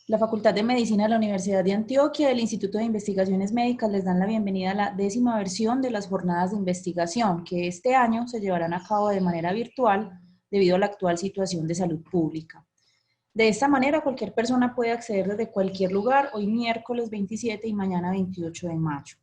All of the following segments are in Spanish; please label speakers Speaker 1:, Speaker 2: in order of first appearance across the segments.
Speaker 1: La Facultad de Medicina de la Universidad de Antioquia y el Instituto de Investigaciones Médicas les dan la bienvenida a la 10ª versión de las jornadas de investigación, que este año se llevarán a cabo de manera virtual debido a la actual situación de salud pública. De esta manera, cualquier persona puede acceder desde cualquier lugar, hoy miércoles 27 y mañana 28 de mayo.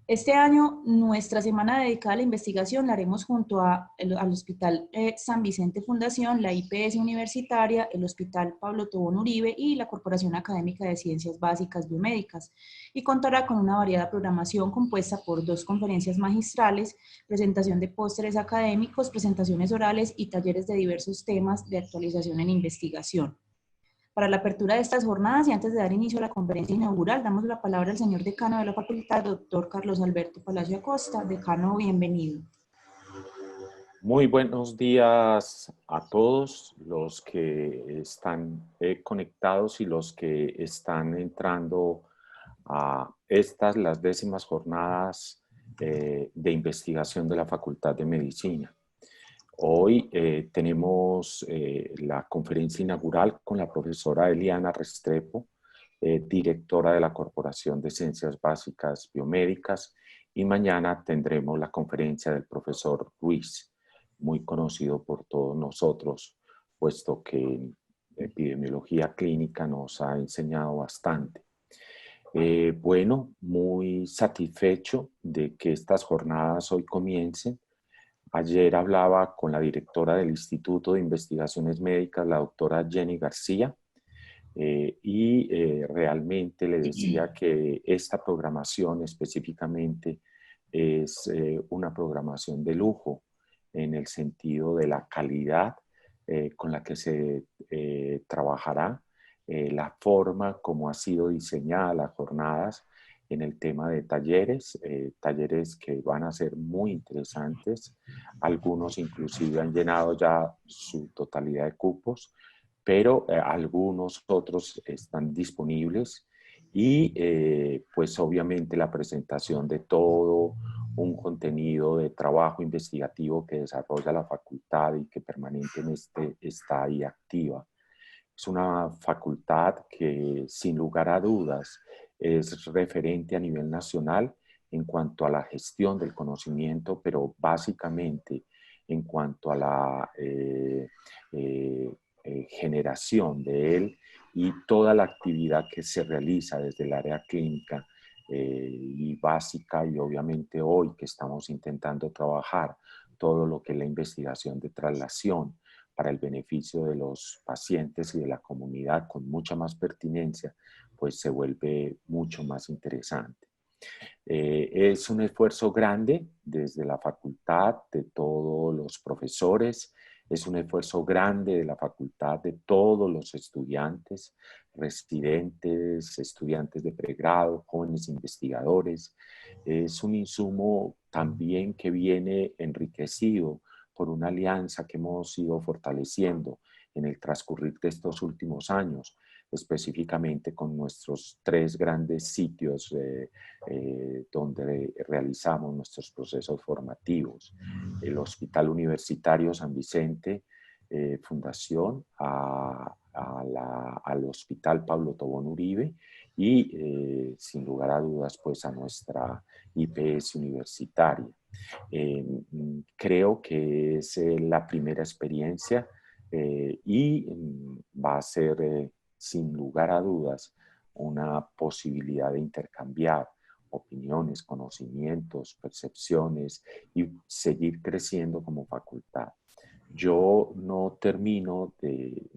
Speaker 1: Este año, nuestra semana dedicada a la investigación la haremos junto al Hospital San Vicente Fundación, la IPS Universitaria, el Hospital Pablo Tobón Uribe y la Corporación Académica de Ciencias Básicas Biomédicas, y contará con una variada programación compuesta por 2 conferencias magistrales, presentación de pósteres académicos, presentaciones orales y talleres de diversos temas de actualización en investigación. Para la apertura de estas jornadas y antes de dar inicio a la conferencia inaugural, damos la palabra al señor decano de la facultad, doctor Carlos Alberto Palacio Acosta. Decano, bienvenido.
Speaker 2: Muy buenos días a todos los que están conectados y los que están entrando a las 10º jornadas de investigación de la Facultad de Medicina. Hoy tenemos la conferencia inaugural con la profesora Eliana Restrepo, directora de la Corporación de Ciencias Básicas Biomédicas, y mañana tendremos la conferencia del profesor Ruiz, muy conocido por todos nosotros, puesto que en epidemiología clínica nos ha enseñado bastante. Bueno, muy satisfecho de que estas jornadas hoy comiencen. Ayer hablaba con la directora del Instituto de Investigaciones Médicas, la doctora Jenny García, realmente le decía que esta programación específicamente es una programación de lujo en el sentido de la calidad con la que se trabajará, la forma como ha sido diseñada las jornadas en el tema de talleres, talleres que van a ser muy interesantes. Algunos inclusive han llenado ya su totalidad de cupos, pero algunos otros están disponibles y pues obviamente la presentación de todo un contenido de trabajo investigativo que desarrolla la facultad y que permanentemente está ahí activa. Es una facultad que sin lugar a dudas es referente a nivel nacional en cuanto a la gestión del conocimiento, pero básicamente en cuanto a la generación de él y toda la actividad que se realiza desde el área clínica y básica, y obviamente hoy que estamos intentando trabajar todo lo que es la investigación de traslación para el beneficio de los pacientes y de la comunidad con mucha más pertinencia, pues se vuelve mucho más interesante. Es un esfuerzo grande desde la facultad, de todos los profesores, es un esfuerzo grande de la facultad, de todos los estudiantes, residentes, estudiantes de pregrado, jóvenes investigadores. Es un insumo también que viene enriquecido por una alianza que hemos ido fortaleciendo en el transcurrir de estos últimos años, específicamente con nuestros 3 grandes sitios donde realizamos nuestros procesos formativos. El Hospital Universitario San Vicente, Fundación, al Hospital Pablo Tobón Uribe y sin lugar a dudas pues a nuestra IPS universitaria. Creo que es la primera experiencia va a ser sin lugar a dudas una posibilidad de intercambiar opiniones, conocimientos, percepciones y seguir creciendo como facultad. Yo no termino de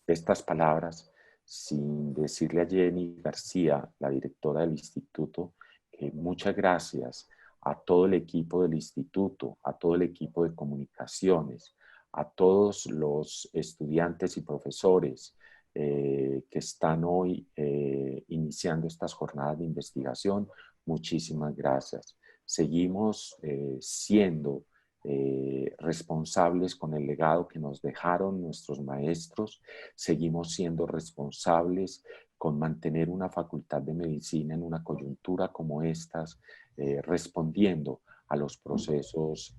Speaker 2: estas palabras sin decirle a Jenny García, la directora del instituto, que muchas gracias a todo el equipo del instituto, a todo el equipo de comunicaciones, a todos los estudiantes y profesores que están hoy iniciando estas jornadas de investigación. Muchísimas gracias. Seguimos siendo responsables con el legado que nos dejaron nuestros maestros, seguimos siendo responsables con mantener una facultad de medicina en una coyuntura como estas, respondiendo a los procesos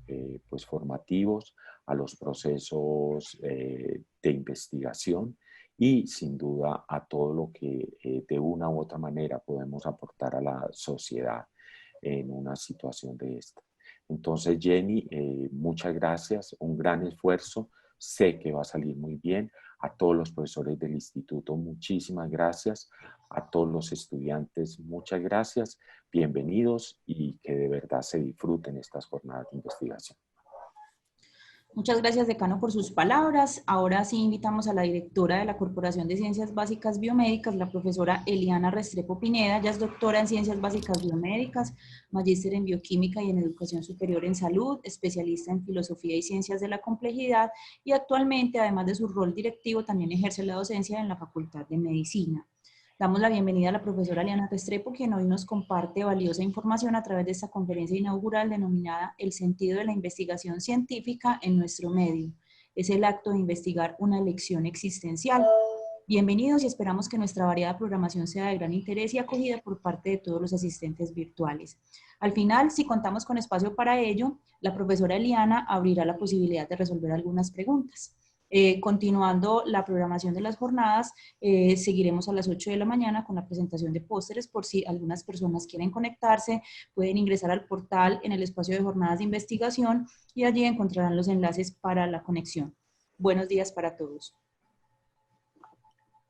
Speaker 2: pues formativos, a los procesos de investigación y sin duda a todo lo que de una u otra manera podemos aportar a la sociedad en una situación de esta. Entonces, Jenny, muchas gracias, un gran esfuerzo, sé que va a salir muy bien. A todos los profesores del instituto, muchísimas gracias. A todos los estudiantes, muchas gracias. Bienvenidos y que de verdad se disfruten estas jornadas de investigación.
Speaker 1: Muchas gracias, decano, por sus palabras. Ahora sí invitamos a la directora de la Corporación de Ciencias Básicas Biomédicas, la profesora Eliana Restrepo Pineda. Ella es doctora en Ciencias Básicas Biomédicas, magíster en Bioquímica y en Educación Superior en Salud, especialista en Filosofía y Ciencias de la Complejidad y actualmente, además de su rol directivo, también ejerce la docencia en la Facultad de Medicina. Damos la bienvenida a la profesora Eliana Restrepo, quien hoy nos comparte valiosa información a través de esta conferencia inaugural denominada El sentido de la investigación científica en nuestro medio. Es el acto de investigar una lección existencial. Bienvenidos y esperamos que nuestra variada programación sea de gran interés y acogida por parte de todos los asistentes virtuales. Al final, si contamos con espacio para ello, la profesora Eliana abrirá la posibilidad de resolver algunas preguntas. Continuando la programación de las jornadas, seguiremos a las 8 de la mañana con la presentación de pósteres. Por si algunas personas quieren conectarse, pueden ingresar al portal en el espacio de jornadas de investigación y allí encontrarán los enlaces para la conexión. Buenos días para todos.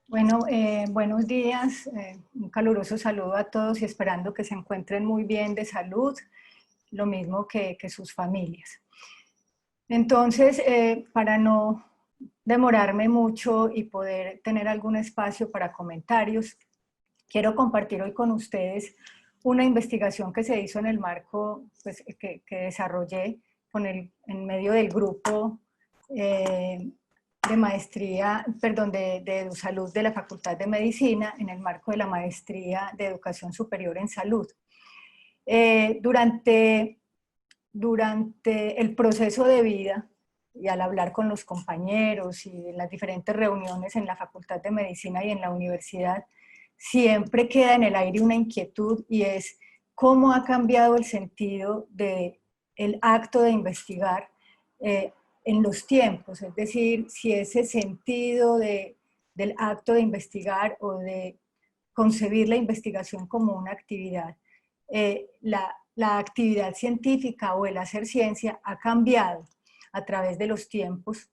Speaker 3: Bueno, buenos días, un caluroso saludo a todos y esperando que se encuentren muy bien de salud, lo mismo que sus familias. Entonces, para no demorarme mucho y poder tener algún espacio para comentarios, quiero compartir hoy con ustedes una investigación que se hizo en el marco, pues, que desarrollé en medio del grupo de maestría, perdón, de EduSalud de la Facultad de Medicina, en el marco de la maestría de Educación Superior en Salud. Durante el proceso de vida, y al hablar con los compañeros y en las diferentes reuniones en la Facultad de Medicina y en la universidad, siempre queda en el aire una inquietud y es cómo ha cambiado el sentido del acto de investigar en los tiempos, es decir, si ese sentido del acto de investigar o de concebir la investigación como una actividad, la actividad científica o el hacer ciencia ha cambiado a través de los tiempos,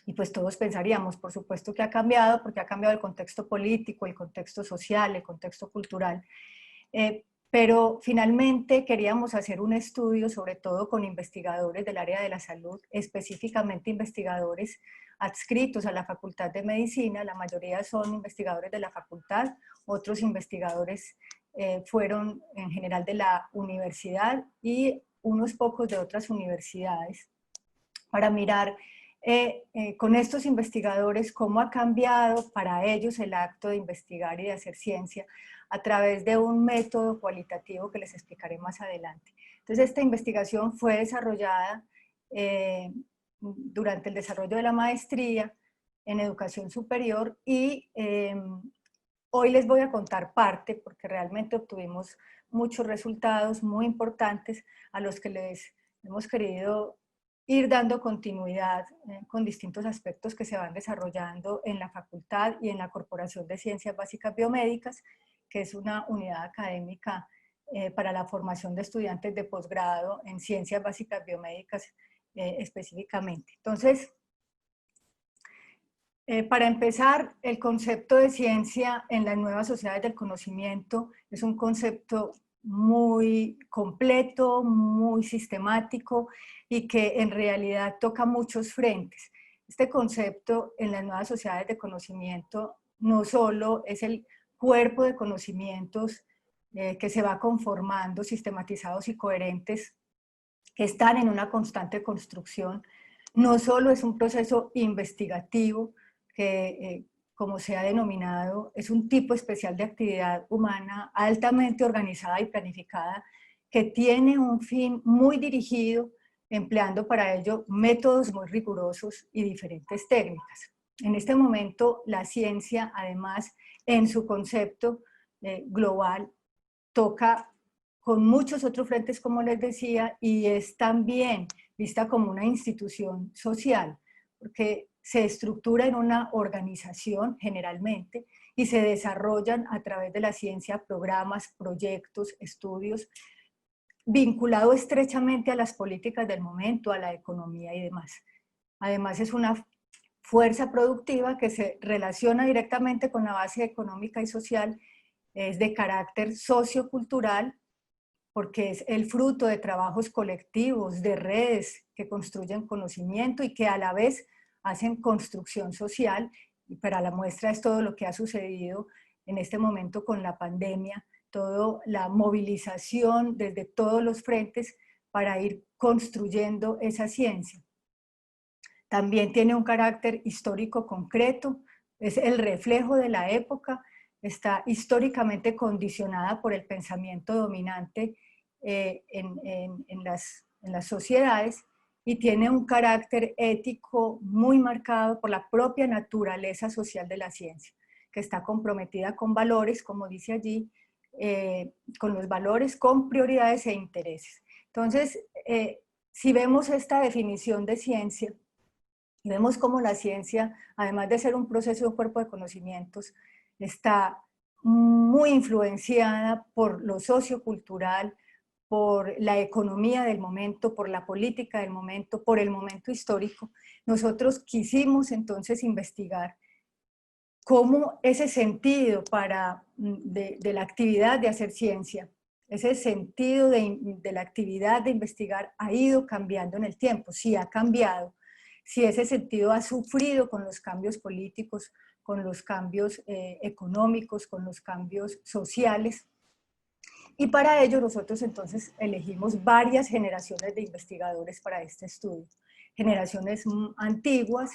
Speaker 3: y pues todos pensaríamos, por supuesto que ha cambiado, porque ha cambiado el contexto político, el contexto social, el contexto cultural, pero finalmente queríamos hacer un estudio, sobre todo con investigadores del área de la salud, específicamente investigadores adscritos a la Facultad de Medicina. La mayoría son investigadores de la facultad, otros investigadores fueron en general de la universidad y unos pocos de otras universidades, para mirar con estos investigadores cómo ha cambiado para ellos el acto de investigar y de hacer ciencia a través de un método cualitativo que les explicaré más adelante. Entonces, esta investigación fue desarrollada durante el desarrollo de la maestría en educación superior y hoy les voy a contar parte, porque realmente obtuvimos muchos resultados muy importantes a los que les hemos querido ir dando continuidad con distintos aspectos que se van desarrollando en la facultad y en la Corporación de Ciencias Básicas Biomédicas, que es una unidad académica para la formación de estudiantes de posgrado en Ciencias Básicas Biomédicas específicamente. Entonces, para empezar, el concepto de ciencia en las nuevas sociedades del conocimiento es un concepto muy completo, muy sistemático y que en realidad toca muchos frentes. Este concepto en las nuevas sociedades de conocimiento no solo es el cuerpo de conocimientos que se va conformando, sistematizados y coherentes, que están en una constante construcción, no solo es un proceso investigativo, que como se ha denominado, es un tipo especial de actividad humana altamente organizada y planificada que tiene un fin muy dirigido, empleando para ello métodos muy rigurosos y diferentes técnicas. En este momento, la ciencia, además, en su concepto global, toca con muchos otros frentes, como les decía, y es también vista como una institución social, porque se estructura en una organización generalmente y se desarrollan a través de la ciencia programas, proyectos, estudios, vinculado estrechamente a las políticas del momento, a la economía y demás. Además es una fuerza productiva que se relaciona directamente con la base económica y social, es de carácter sociocultural, porque es el fruto de trabajos colectivos, de redes que construyen conocimiento y que a la vez hacen construcción social. Y para la muestra es todo lo que ha sucedido en este momento con la pandemia, toda la movilización desde todos los frentes para ir construyendo esa ciencia. También tiene un carácter histórico concreto, es el reflejo de la época, está históricamente condicionada por el pensamiento dominante en las sociedades y tiene un carácter ético muy marcado por la propia naturaleza social de la ciencia, que está comprometida con valores, como dice allí, con los valores, con prioridades e intereses. Entonces, si vemos esta definición de ciencia, y vemos cómo la ciencia, además de ser un proceso de un cuerpo de conocimientos, está muy influenciada por lo sociocultural, por la economía del momento, por la política del momento, por el momento histórico. Nosotros quisimos entonces investigar cómo ese sentido de la actividad de hacer ciencia, ese sentido de la actividad de investigar ha ido cambiando en el tiempo, sí ha cambiado, si ese sentido ha sufrido con los cambios políticos, con los cambios económicos, con los cambios sociales. Y para ello nosotros entonces elegimos varias generaciones de investigadores para este estudio. Generaciones antiguas,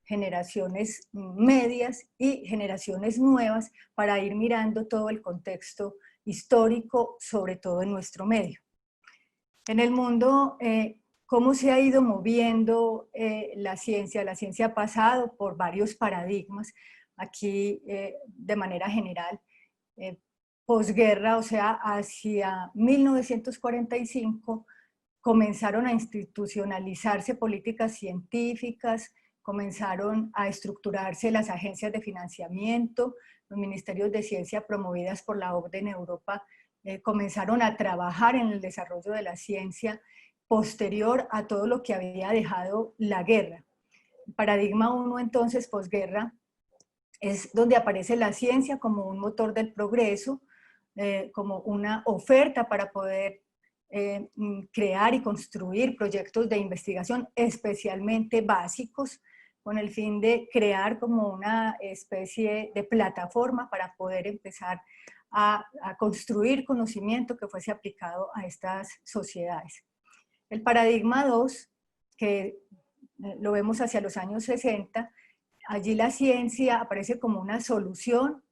Speaker 3: generaciones medias y generaciones nuevas para ir mirando todo el contexto histórico, sobre todo en nuestro medio. En el mundo, cómo se ha ido moviendo la ciencia. La ciencia ha pasado por varios paradigmas, aquí de manera general, posguerra, o sea, hacia 1945, comenzaron a institucionalizarse políticas científicas, comenzaron a estructurarse las agencias de financiamiento, los ministerios de ciencia promovidas por la OCDE en Europa, comenzaron a trabajar en el desarrollo de la ciencia posterior a todo lo que había dejado la guerra. Paradigma 1, entonces, posguerra, es donde aparece la ciencia como un motor del progreso, como una oferta para poder crear y construir proyectos de investigación especialmente básicos, con el fin de crear como una especie de plataforma para poder empezar a construir conocimiento que fuese aplicado a estas sociedades. El paradigma 2, que lo vemos hacia los años 60, allí la ciencia aparece como una solución,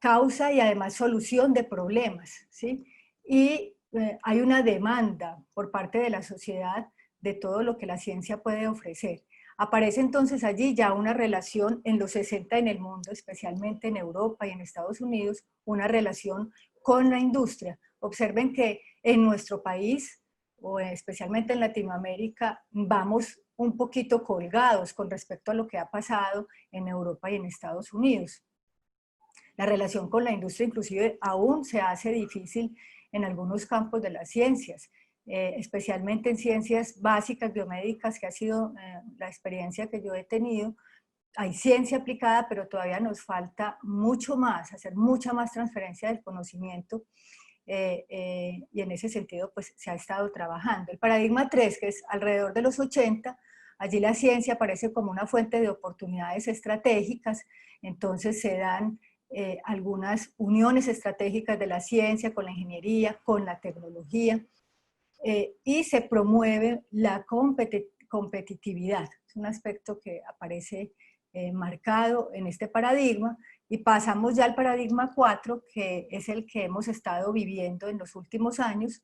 Speaker 3: causa y además solución de problemas, ¿sí? Y hay una demanda por parte de la sociedad de todo lo que la ciencia puede ofrecer. Aparece entonces allí ya una relación en los 60 en el mundo, especialmente en Europa y en Estados Unidos, una relación con la industria. Observen que en nuestro país, o especialmente en Latinoamérica, vamos un poquito colgados con respecto a lo que ha pasado en Europa y en Estados Unidos. La relación con la industria inclusive aún se hace difícil en algunos campos de las ciencias, especialmente en ciencias básicas biomédicas, que ha sido la experiencia que yo he tenido. Hay ciencia aplicada, pero todavía nos falta mucho más, hacer mucha más transferencia del conocimiento, y en ese sentido pues se ha estado trabajando. El paradigma 3, que es alrededor de los 80, allí la ciencia aparece como una fuente de oportunidades estratégicas, entonces se dan algunas uniones estratégicas de la ciencia con la ingeniería, con la tecnología, y se promueve la competitividad. Es un aspecto que aparece marcado en este paradigma, y pasamos ya al paradigma 4, que es el que hemos estado viviendo en los últimos años.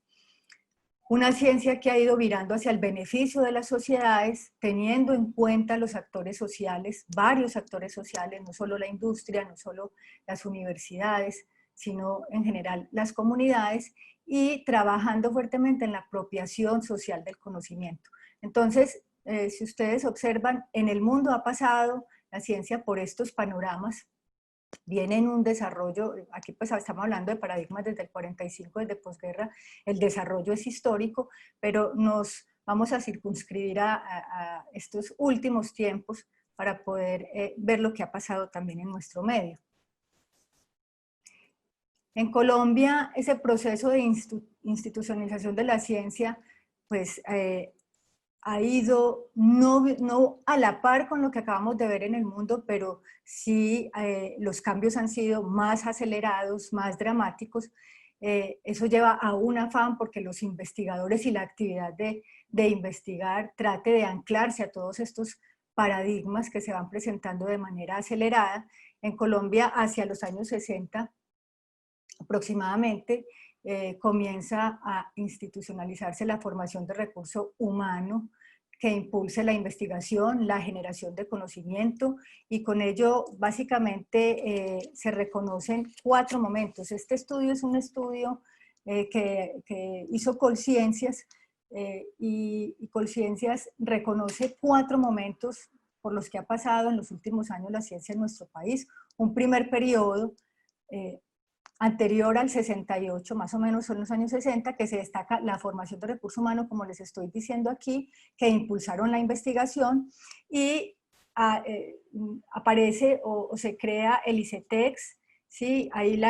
Speaker 3: Una ciencia que ha ido virando hacia el beneficio de las sociedades, teniendo en cuenta los actores sociales, varios actores sociales, no solo la industria, no solo las universidades, sino en general las comunidades, y trabajando fuertemente en la apropiación social del conocimiento. Entonces, si ustedes observan, en el mundo ha pasado la ciencia por estos panoramas. Viene en un desarrollo, aquí pues estamos hablando de paradigmas desde el 45, desde posguerra, el desarrollo es histórico, pero nos vamos a circunscribir a estos últimos tiempos para poder ver lo que ha pasado también en nuestro medio. En Colombia, ese proceso de institucionalización de la ciencia, pues ha ido no a la par con lo que acabamos de ver en el mundo, pero sí los cambios han sido más acelerados, más dramáticos. Eso lleva a un afán porque los investigadores y la actividad de investigar trate de anclarse a todos estos paradigmas que se van presentando de manera acelerada. En Colombia, hacia los años 60 aproximadamente, comienza a institucionalizarse la formación de recurso humano que impulse la investigación, la generación de conocimiento, y con ello básicamente se reconocen 4 momentos. Este estudio es un estudio que hizo Colciencias, y Colciencias reconoce 4 momentos por los que ha pasado en los últimos años la ciencia en nuestro país. Un primer periodo anterior al 68, más o menos son los años 60, que se destaca la formación de recurso humano, como les estoy diciendo aquí, que impulsaron la investigación, y aparece o se crea el ICETEX, ¿sí? Ahí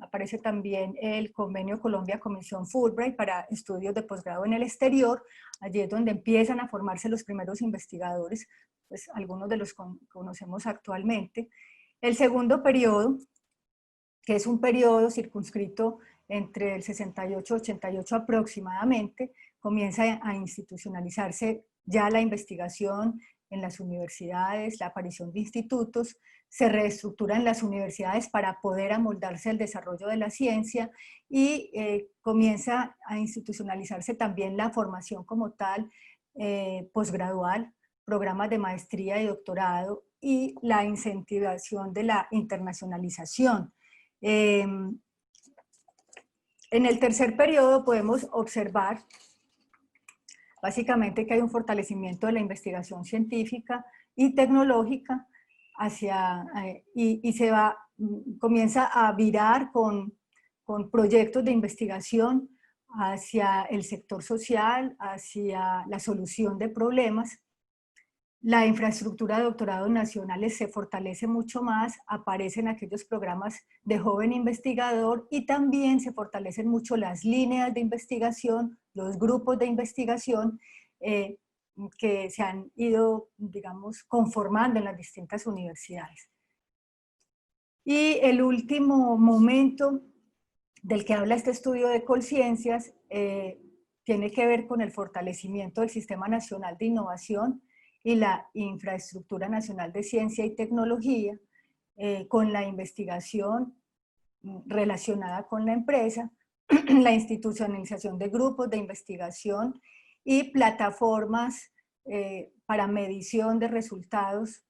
Speaker 3: aparece también el convenio Colombia-Comisión Fulbright para estudios de posgrado en el exterior. Allí es donde empiezan a formarse los primeros investigadores, pues algunos de los que conocemos actualmente. El segundo periodo, que es un periodo circunscrito entre el 68 y 88 aproximadamente, comienza a institucionalizarse ya la investigación en las universidades, la aparición de institutos, se reestructuran las universidades para poder amoldarse al desarrollo de la ciencia, y comienza a institucionalizarse también la formación como tal, posgradual, programas de maestría y doctorado, y la incentivación de la internacionalización. En el tercer periodo podemos observar básicamente que hay un fortalecimiento de la investigación científica y tecnológica y comienza a virar con proyectos de investigación hacia el sector social, hacia la solución de problemas. La infraestructura de doctorados nacionales se fortalece mucho más, aparecen aquellos programas de joven investigador, y también se fortalecen mucho las líneas de investigación, los grupos de investigación que se han ido, digamos, conformando en las distintas universidades. Y el último momento del que habla este estudio de Colciencias tiene que ver con el fortalecimiento del Sistema Nacional de Innovación y la Infraestructura Nacional de Ciencia y Tecnología, con la investigación relacionada con la empresa, la institucionalización de grupos de investigación y plataformas para medición de resultados,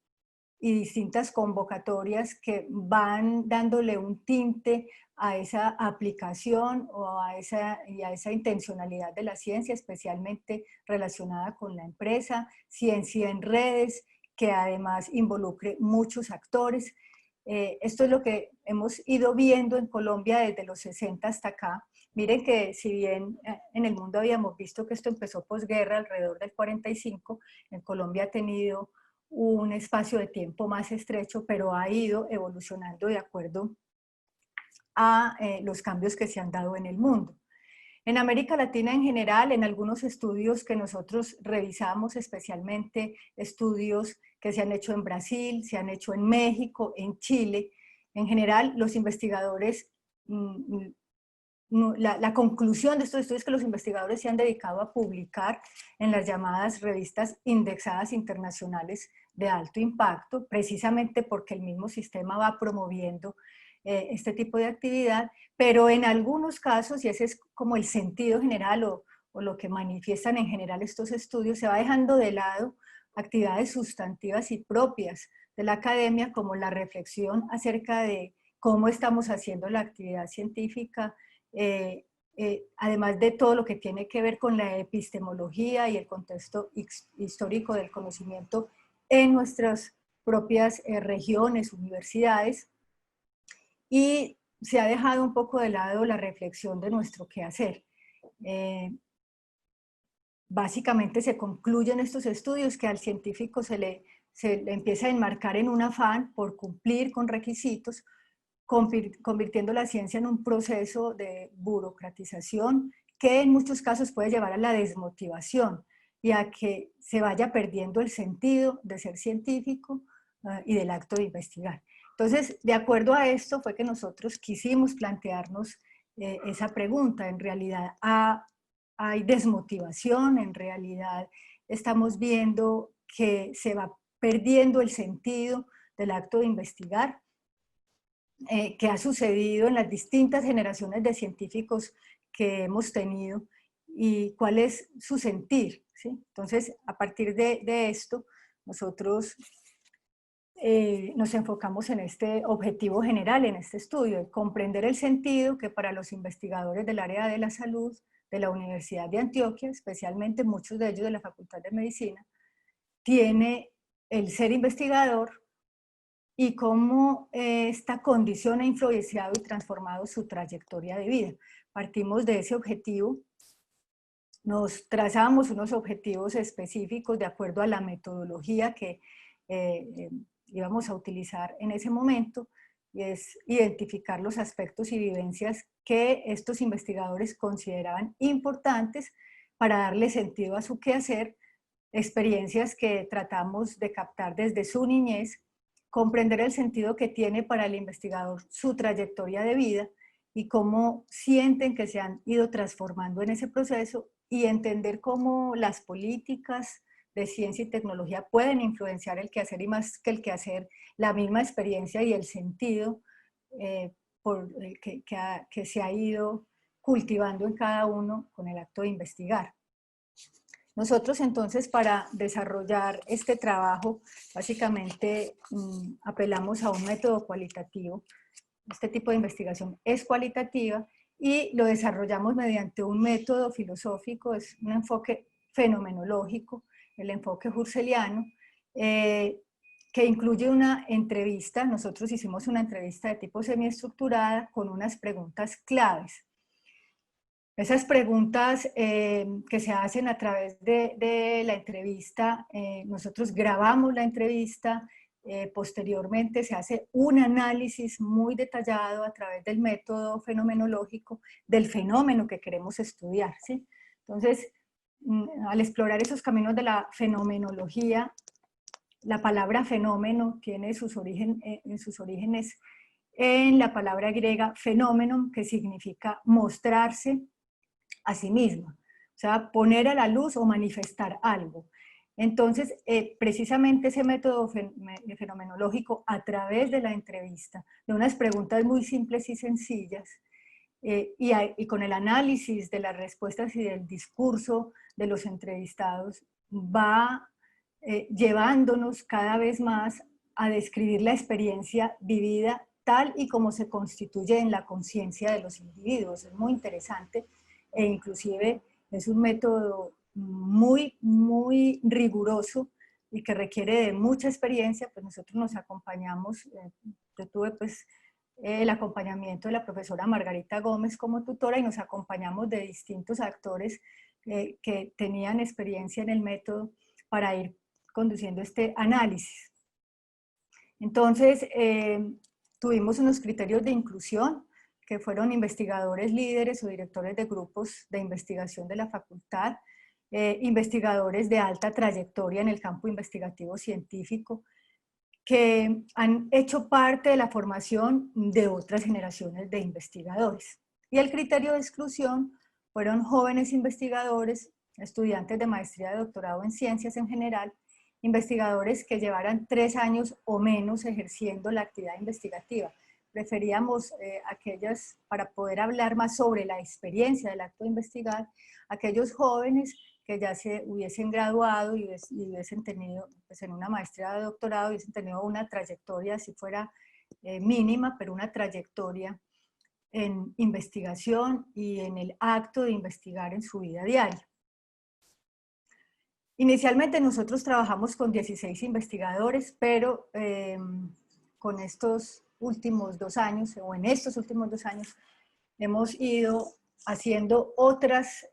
Speaker 3: y distintas convocatorias que van dándole un tinte a esa aplicación y a esa intencionalidad de la ciencia, especialmente relacionada con la empresa, ciencia en redes, que además involucre muchos actores. Esto es lo que hemos ido viendo en Colombia desde los 60 hasta acá. Miren que si bien en el mundo habíamos visto que esto empezó posguerra, alrededor del 45, en Colombia ha tenido un espacio de tiempo más estrecho, pero ha ido evolucionando de acuerdo a los cambios que se han dado en el mundo. En América Latina en general, en algunos estudios que nosotros revisamos, especialmente estudios que se han hecho en Brasil, se han hecho en México, en Chile, en general los investigadores, la conclusión de estos estudios es que los investigadores se han dedicado a publicar en las llamadas revistas indexadas internacionales de alto impacto, precisamente porque el mismo sistema va promoviendo este tipo de actividad, pero en algunos casos, y ese es como el sentido general o lo que manifiestan en general estos estudios, se va dejando de lado actividades sustantivas y propias de la academia, como la reflexión acerca de cómo estamos haciendo la actividad científica, además de todo lo que tiene que ver con la epistemología y el contexto histórico del conocimiento en nuestras propias regiones, universidades, y se ha dejado un poco de lado la reflexión de nuestro quehacer. Básicamente se concluyen estos estudios que al científico se le empieza a enmarcar en un afán por cumplir con requisitos, convirtiendo la ciencia en un proceso de burocratización que en muchos casos puede llevar a la desmotivación y a que se vaya perdiendo el sentido de ser científico y del acto de investigar. Entonces, de acuerdo a esto fue que nosotros quisimos plantearnos esa pregunta. En realidad, hay desmotivación, en realidad estamos viendo que se va perdiendo el sentido del acto de investigar, que ha sucedido en las distintas generaciones de científicos que hemos tenido y cuál es su sentir, ¿sí? Entonces, a partir de esto, nosotros nos enfocamos en este objetivo general, en este estudio, de comprender el sentido que para los investigadores del área de la salud de la Universidad de Antioquia, especialmente muchos de ellos de la Facultad de Medicina, tiene el ser investigador y cómo esta condición ha influenciado y transformado su trayectoria de vida. Partimos de ese objetivo, nos trazamos unos objetivos específicos de acuerdo a la metodología que íbamos a utilizar en ese momento, y es identificar los aspectos y vivencias que estos investigadores consideraban importantes para darle sentido a su quehacer, experiencias que tratamos de captar desde su niñez, comprender el sentido que tiene para el investigador su trayectoria de vida y cómo sienten que se han ido transformando en ese proceso, y entender cómo las políticas de ciencia y tecnología pueden influenciar el quehacer, y más que el quehacer, la misma experiencia y el sentido que se ha ido cultivando en cada uno con el acto de investigar. Nosotros entonces, para desarrollar este trabajo, básicamente apelamos a un método cualitativo. Este tipo de investigación es cualitativa y lo desarrollamos mediante un método filosófico, es un enfoque fenomenológico, el enfoque husserliano, que incluye una entrevista. Nosotros hicimos una entrevista de tipo semiestructurada con unas preguntas claves. Esas preguntas que se hacen a través de la entrevista, nosotros grabamos la entrevista, posteriormente se hace un análisis muy detallado a través del método fenomenológico del fenómeno que queremos estudiar, ¿sí? Entonces, al explorar esos caminos de la fenomenología, la palabra fenómeno tiene sus orígenes en la palabra griega fenómeno, que significa mostrarse a sí misma, o sea, poner a la luz o manifestar algo. Entonces, precisamente ese método fenomenológico, a través de la entrevista, de unas preguntas muy simples y sencillas, y con el análisis de las respuestas y del discurso de los entrevistados, va llevándonos cada vez más a describir la experiencia vivida tal y como se constituye en la conciencia de los individuos. Es muy interesante, e inclusive es un método muy, muy riguroso y que requiere de mucha experiencia. Pues nosotros nos acompañamos, yo tuve pues el acompañamiento de la profesora Margarita Gómez como tutora, y nos acompañamos de distintos actores que tenían experiencia en el método para ir conduciendo este análisis. Entonces, tuvimos unos criterios de inclusión, que fueron investigadores líderes o directores de grupos de investigación de la facultad, investigadores de alta trayectoria en el campo investigativo científico, que han hecho parte de la formación de otras generaciones de investigadores. Y el criterio de exclusión fueron jóvenes investigadores, estudiantes de maestría y doctorado en ciencias en general, investigadores que llevaran 3 años o menos ejerciendo la actividad investigativa. Preferíamos aquellas, para poder hablar más sobre la experiencia del acto de investigar, aquellos jóvenes que ya se hubiesen graduado y hubiesen tenido, pues en una maestría de doctorado, hubiesen tenido una trayectoria, si fuera mínima, pero una trayectoria en investigación y en el acto de investigar en su vida diaria. Inicialmente nosotros trabajamos con 16 investigadores, pero con estos últimos 2 años, o en estos últimos 2 años, hemos ido haciendo otras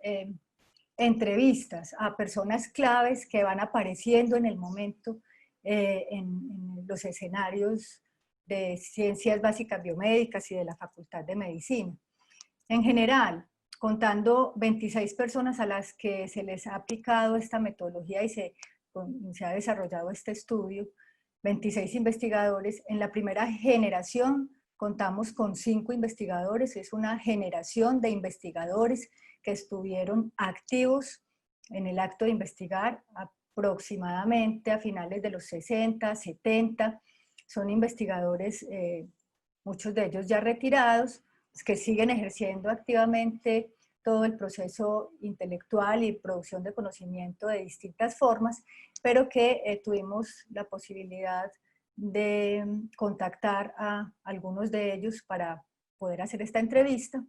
Speaker 3: entrevistas a personas claves que van apareciendo en el momento en los escenarios de ciencias básicas biomédicas y de la Facultad de Medicina. En general, contando 26 personas a las que se les ha aplicado esta metodología y se ha desarrollado este estudio, 26 investigadores. En la primera generación contamos con 5 investigadores, es una generación de investigadores que estuvieron activos en el acto de investigar aproximadamente a finales de los 60, 70, son investigadores, muchos de ellos ya retirados, que siguen ejerciendo activamente todo el proceso intelectual y producción de conocimiento de distintas formas, pero que tuvimos la posibilidad de contactar a algunos de ellos para poder hacer esta entrevista.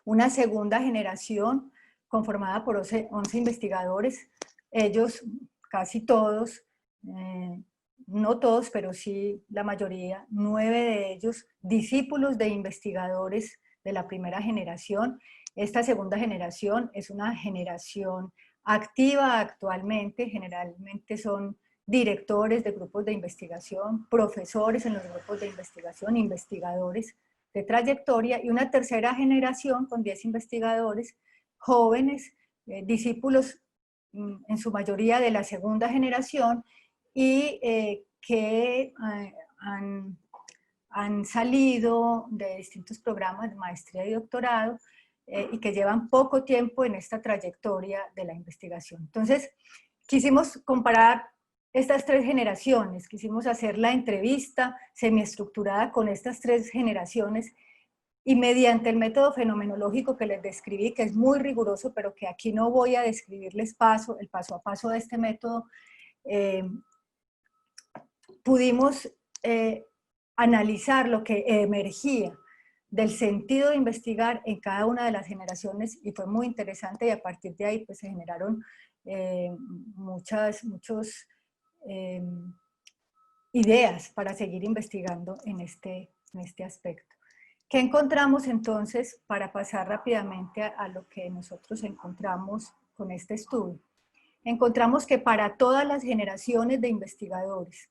Speaker 3: Una segunda generación conformada por 11 investigadores, ellos casi todos, no todos, pero sí la mayoría, 9 de ellos discípulos de investigadores de la primera generación. Esta segunda generación es una generación activa actualmente, generalmente son directores de grupos de investigación, profesores en los grupos de investigación, investigadores de trayectoria, y una tercera generación con 10 investigadores jóvenes, discípulos en su mayoría de la segunda generación, y que han salido de distintos programas de maestría y doctorado y que llevan poco tiempo en esta trayectoria de la investigación. Entonces, quisimos comparar estas 3 generaciones, quisimos hacer la entrevista semiestructurada con estas 3 generaciones y mediante el método fenomenológico que les describí, que es muy riguroso, pero que aquí no voy a describirles el paso a paso de este método, pudimos analizar lo que emergía del sentido de investigar en cada una de las generaciones, y fue muy interesante, y a partir de ahí pues se generaron muchas ideas para seguir investigando en este aspecto. ¿Qué encontramos entonces, para pasar rápidamente a lo que nosotros encontramos con este estudio? Encontramos que para todas las generaciones de investigadores,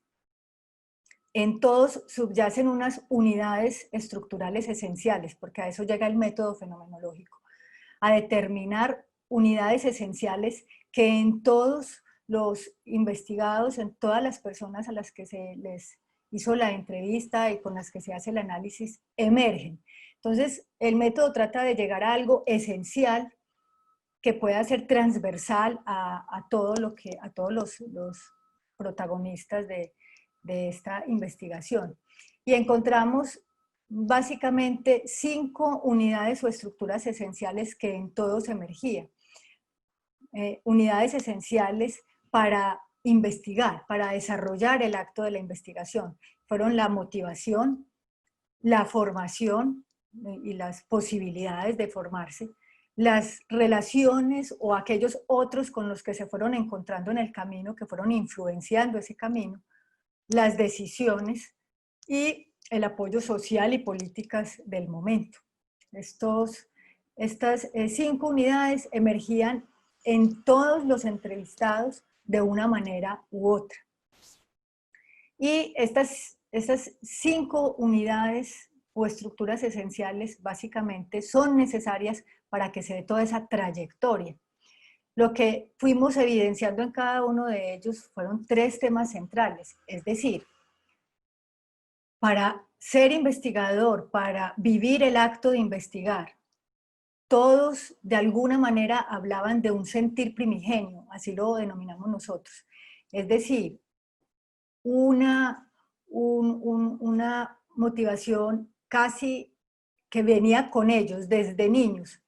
Speaker 3: en todos subyacen unas unidades estructurales esenciales, porque a eso llega el método fenomenológico, a determinar unidades esenciales que en todos los investigados, en todas las personas a las que se les hizo la entrevista y con las que se hace el análisis, emergen. Entonces, el método trata de llegar a algo esencial que pueda ser transversal a todos los protagonistas de esta investigación. Y encontramos básicamente 5 unidades o estructuras esenciales que en todos emergían. Unidades esenciales para investigar, para desarrollar el acto de la investigación. Fueron la motivación, la formación y las posibilidades de formarse, las relaciones o aquellos otros con los que se fueron encontrando en el camino, que fueron influenciando ese camino, las decisiones y el apoyo social y políticas del momento. Estas 5 unidades emergían en todos los entrevistados de una manera u otra. Y estas 5 unidades o estructuras esenciales básicamente son necesarias para que se dé toda esa trayectoria. Lo que fuimos evidenciando en cada uno de ellos fueron 3 temas centrales, es decir, para ser investigador, para vivir el acto de investigar, todos de alguna manera hablaban de un sentir primigenio, así lo denominamos nosotros. Es decir, una motivación casi que venía con ellos desde niños,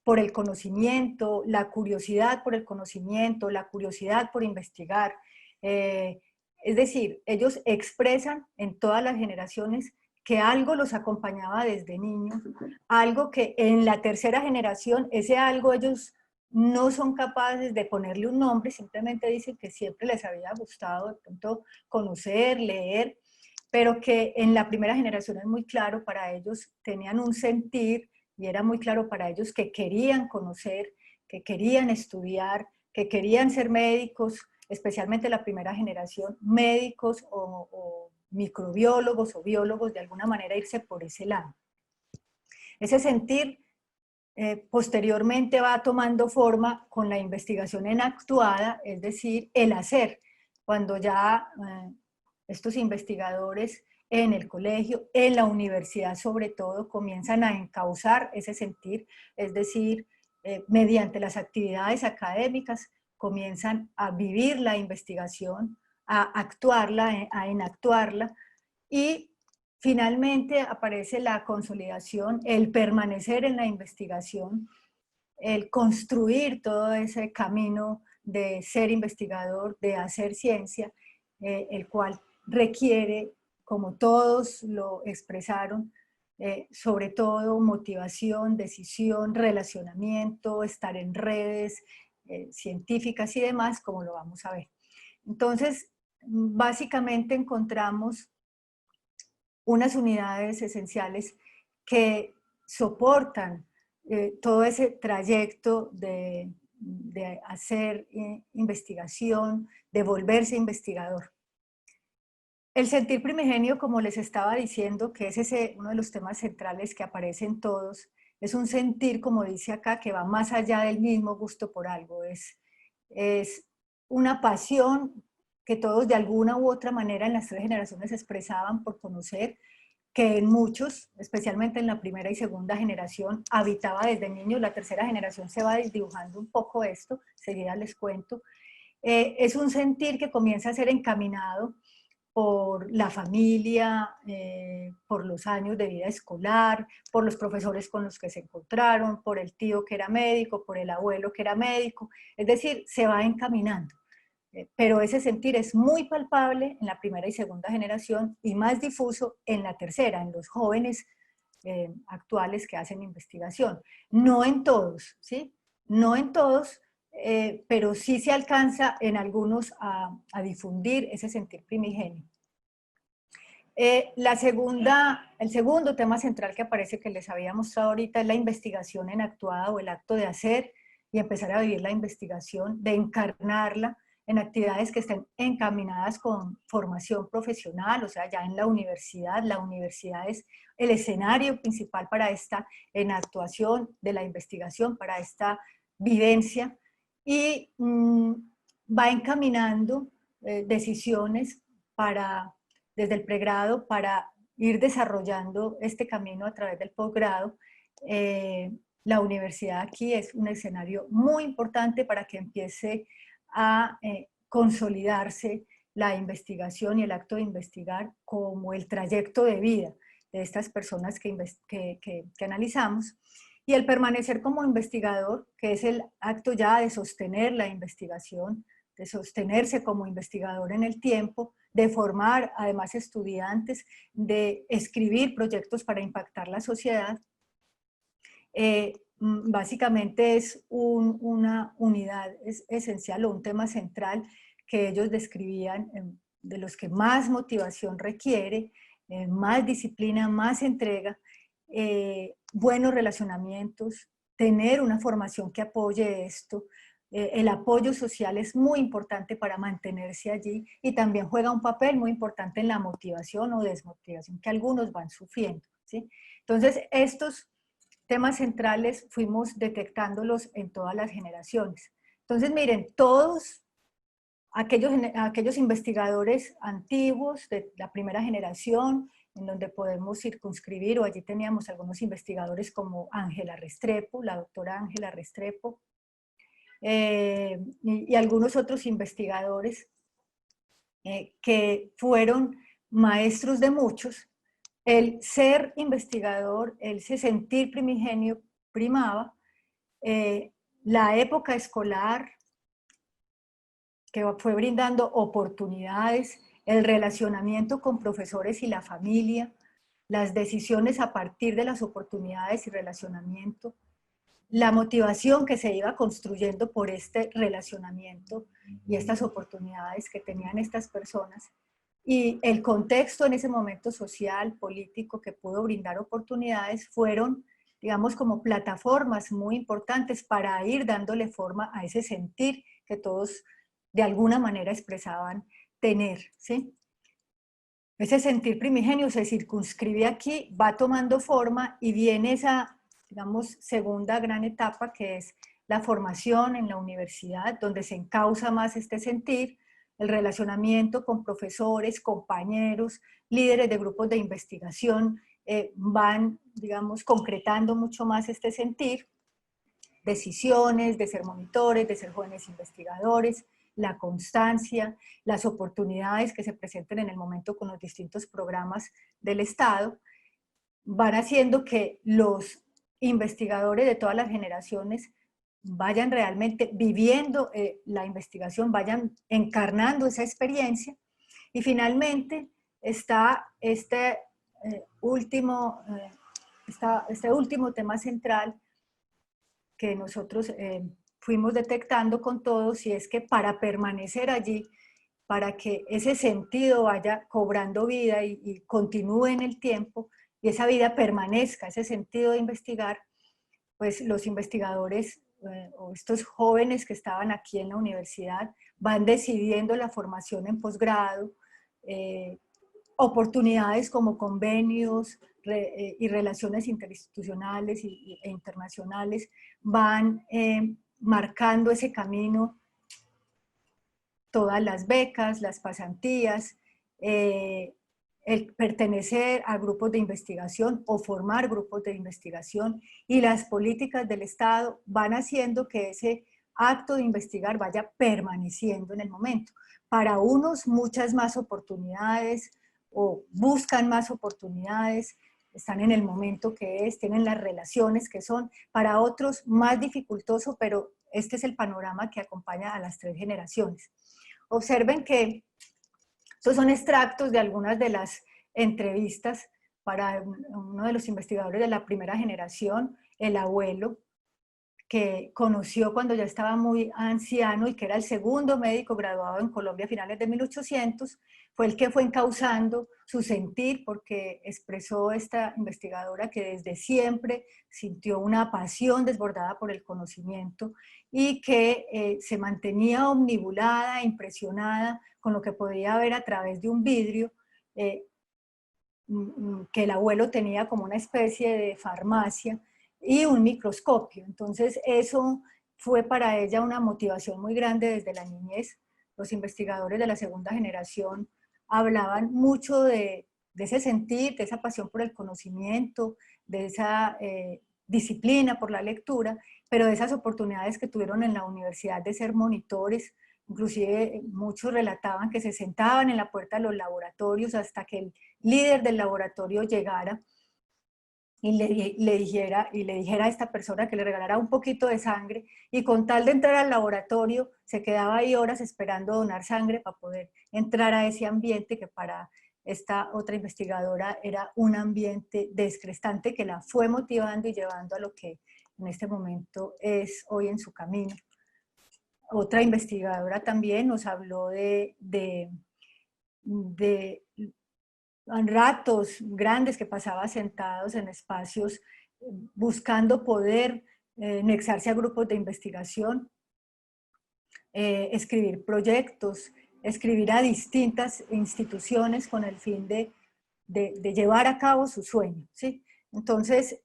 Speaker 3: por el conocimiento, la curiosidad por el conocimiento, la curiosidad por investigar. Es decir, ellos expresan en todas las generaciones que algo los acompañaba desde niños, algo que en la tercera generación, ese algo ellos no son capaces de ponerle un nombre, simplemente dicen que siempre les había gustado de pronto conocer, leer, pero que en la primera generación es muy claro para ellos, tenían un sentir y era muy claro para ellos que querían conocer, que querían estudiar, que querían ser médicos, especialmente la primera generación, médicos o microbiólogos o biólogos, de alguna manera irse por ese lado. Ese sentir posteriormente va tomando forma con la investigación en actuada, es decir, el hacer, cuando ya estos investigadores en el colegio, en la universidad sobre todo, comienzan a encauzar ese sentir, es decir, mediante las actividades académicas, comienzan a vivir la investigación, a actuarla, a enactuarla, y finalmente aparece la consolidación, el permanecer en la investigación, el construir todo ese camino de ser investigador, de hacer ciencia, el cual requiere, como todos lo expresaron, sobre todo motivación, decisión, relacionamiento, estar en redes científicas y demás, como lo vamos a ver. Entonces, básicamente encontramos unas unidades esenciales que soportan todo ese trayecto de hacer investigación, de volverse investigador. El sentir primigenio, como les estaba diciendo, que es uno de los temas centrales que aparecen todos, es un sentir, como dice acá, que va más allá del mismo gusto por algo. Es una pasión que todos de alguna u otra manera en las tres generaciones expresaban por conocer, que en muchos, especialmente en la primera y segunda generación, habitaba desde niños. La tercera generación se va desdibujando un poco esto, seguida les cuento. Es un sentir que comienza a ser encaminado por la familia, por los años de vida escolar, por los profesores con los que se encontraron, por el tío que era médico, por el abuelo que era médico, es decir, se va encaminando. Pero ese sentir es muy palpable en la primera y segunda generación y más difuso en la tercera, en los jóvenes actuales que hacen investigación. No en todos, ¿sí? No en todos, pero sí se alcanza en algunos a difundir ese sentir primigenio. El segundo tema central que aparece, que les había mostrado ahorita, es la investigación en actuada, o el acto de hacer y empezar a vivir la investigación, de encarnarla en actividades que estén encaminadas con formación profesional, o sea, ya en la universidad es el escenario principal para esta enactuación de la investigación, para esta vivencia, y va encaminando decisiones desde el pregrado para ir desarrollando este camino a través del posgrado. La universidad aquí es un escenario muy importante para que empiece a consolidarse la investigación y el acto de investigar como el trayecto de vida de estas personas que analizamos. Y el permanecer como investigador, que es el acto ya de sostener la investigación, de sostenerse como investigador en el tiempo, de formar además estudiantes, de escribir proyectos para impactar la sociedad. Básicamente es una unidad esencial o un tema central que ellos describían, de los que más motivación requiere, más disciplina, más entrega, buenos relacionamientos, tener una formación que apoye esto. El apoyo social es muy importante para mantenerse allí y también juega un papel muy importante en la motivación o desmotivación que algunos van sufriendo, ¿sí? Entonces, estos temas centrales fuimos detectándolos en todas las generaciones. Entonces, miren, todos aquellos investigadores antiguos de la primera generación, en donde podemos circunscribir, o allí teníamos algunos investigadores como Ángela Restrepo, la doctora Ángela Restrepo, y algunos otros investigadores que fueron maestros de muchos. El ser investigador, el sentir primigenio primaba, la época escolar que fue brindando oportunidades, el relacionamiento con profesores y la familia, las decisiones a partir de las oportunidades y relacionamiento, la motivación que se iba construyendo por este relacionamiento y estas oportunidades que tenían estas personas, y el contexto en ese momento social, político, que pudo brindar oportunidades, fueron, digamos, como plataformas muy importantes para ir dándole forma a ese sentir que todos de alguna manera expresaban tener, ¿sí? Ese sentir primigenio se circunscribe aquí, va tomando forma y viene esa, digamos, segunda gran etapa, que es la formación en la universidad, donde se encausa más este sentir, el relacionamiento con profesores, compañeros, líderes de grupos de investigación, van, digamos, concretando mucho más este sentir, decisiones, de ser monitores, de ser jóvenes investigadores, la constancia, las oportunidades que se presenten en el momento con los distintos programas del Estado, van haciendo que los investigadores de todas las generaciones vayan realmente viviendo la investigación, vayan encarnando esa experiencia. Y finalmente está este último tema central que nosotros fuimos detectando con todos, y es que para permanecer allí, para que ese sentido vaya cobrando vida y continúe en el tiempo, y esa vida permanezca, ese sentido de investigar, pues los investigadores o estos jóvenes que estaban aquí en la universidad van decidiendo la formación en posgrado, oportunidades como convenios y relaciones interinstitucionales e internacionales van marcando ese camino, todas las becas, las pasantías, el pertenecer a grupos de investigación o formar grupos de investigación, y las políticas del Estado van haciendo que ese acto de investigar vaya permaneciendo en el momento. Para unos muchas más oportunidades o buscan más oportunidades, están en el momento que es, tienen las relaciones que son, para otros más dificultoso, pero este es el panorama que acompaña a las tres generaciones. Observen que estos son extractos de algunas de las entrevistas para uno de los investigadores de la primera generación, el abuelo, que conoció cuando ya estaba muy anciano y que era el segundo médico graduado en Colombia a finales de 1800, fue el que fue encauzando su sentir, porque expresó esta investigadora que desde siempre sintió una pasión desbordada por el conocimiento y que se mantenía omnibulada, impresionada con lo que podía ver a través de un vidrio, que el abuelo tenía como una especie de farmacia, y un microscopio. Entonces eso fue para ella una motivación muy grande desde la niñez. Los investigadores de la segunda generación hablaban mucho de ese sentir, de esa pasión por el conocimiento, de esa disciplina por la lectura, pero de esas oportunidades que tuvieron en la universidad de ser monitores. Inclusive muchos relataban que se sentaban en la puerta de los laboratorios hasta que el líder del laboratorio llegara y le dijera a esta persona que le regalara un poquito de sangre, y con tal de entrar al laboratorio se quedaba ahí horas esperando donar sangre para poder entrar a ese ambiente que para esta otra investigadora era un ambiente descrestante que la fue motivando y llevando a lo que en este momento es hoy en su camino. Otra investigadora también nos habló de ratos grandes que pasaba sentados en espacios buscando poder nexarse a grupos de investigación, escribir proyectos, escribir a distintas instituciones con el fin de llevar a cabo su sueño, ¿sí? Entonces,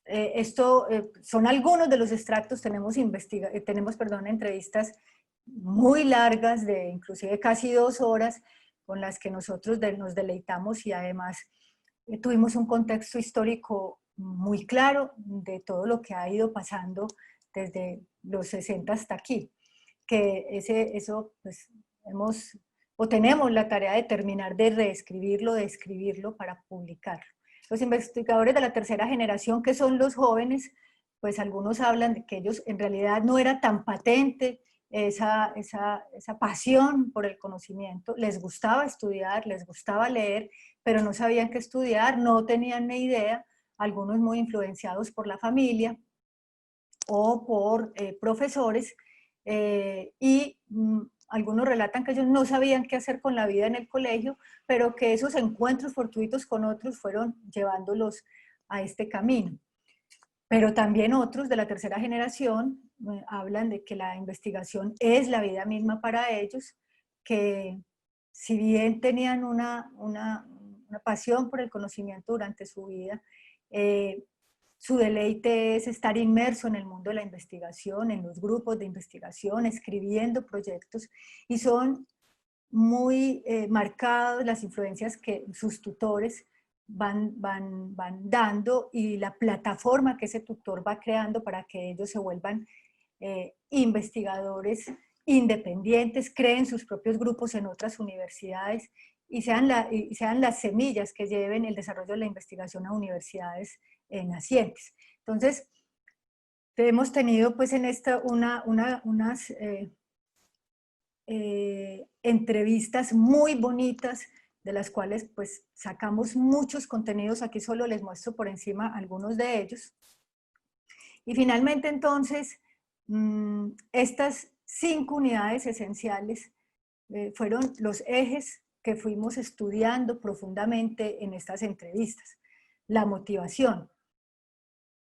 Speaker 3: esto son algunos de los extractos. Tenemos entrevistas muy largas, de inclusive casi 2 horas, con las que nosotros nos deleitamos, y además tuvimos un contexto histórico muy claro de todo lo que ha ido pasando desde los 60 hasta aquí, que eso pues tenemos la tarea de terminar de reescribirlo, de escribirlo para publicarlo. Los investigadores de la tercera generación, que son los jóvenes, pues algunos hablan de que ellos en realidad no era tan patente esa pasión por el conocimiento, les gustaba estudiar, les gustaba leer, pero no sabían qué estudiar, no tenían ni idea, algunos muy influenciados por la familia o por profesores, algunos relatan que ellos no sabían qué hacer con la vida en el colegio, pero que esos encuentros fortuitos con otros fueron llevándolos a este camino. Pero también otros de la tercera generación hablan de que la investigación es la vida misma para ellos, que si bien tenían una pasión por el conocimiento durante su vida, su deleite es estar inmerso en el mundo de la investigación, en los grupos de investigación, escribiendo proyectos, y son muy marcadas las influencias que sus tutores van dando y la plataforma que ese tutor va creando para que ellos se vuelvan investigadores independientes, creen sus propios grupos en otras universidades y sean las semillas que lleven el desarrollo de la investigación a universidades nacientes. Entonces, hemos tenido pues en esta unas entrevistas muy bonitas, de las cuales pues sacamos muchos contenidos. Aquí solo les muestro por encima algunos de ellos. Y finalmente entonces, estas 5 unidades esenciales fueron los ejes que fuimos estudiando profundamente en estas entrevistas. La motivación.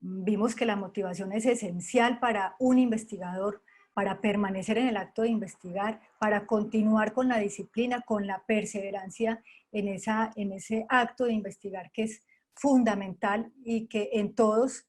Speaker 3: Vimos que la motivación es esencial para un investigador, para permanecer en el acto de investigar, para continuar con la disciplina, con la perseverancia en ese acto de investigar que es fundamental y que en todos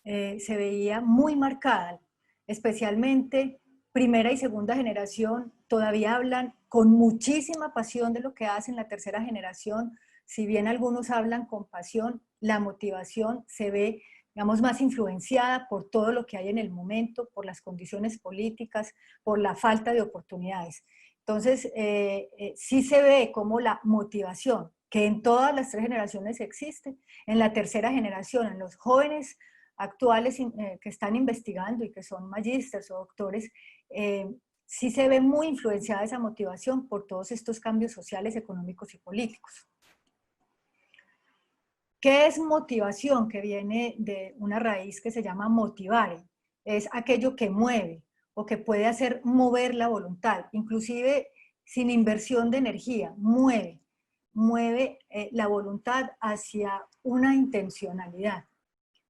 Speaker 3: se veía muy marcada, especialmente primera y segunda generación todavía hablan con muchísima pasión de lo que hacen. La tercera generación, si bien algunos hablan con pasión, la motivación se ve, digamos, más influenciada por todo lo que hay en el momento, por las condiciones políticas, por la falta de oportunidades. Entonces, sí se ve como la motivación, que en todas las 3 generaciones existe, en la tercera generación, en los jóvenes actuales que están investigando y que son magísteres o doctores, sí se ve muy influenciada esa motivación por todos estos cambios sociales, económicos y políticos. ¿Qué es motivación? Que viene de una raíz que se llama motivare. Es aquello que mueve o que puede hacer mover la voluntad, inclusive sin inversión de energía, mueve la voluntad hacia una intencionalidad.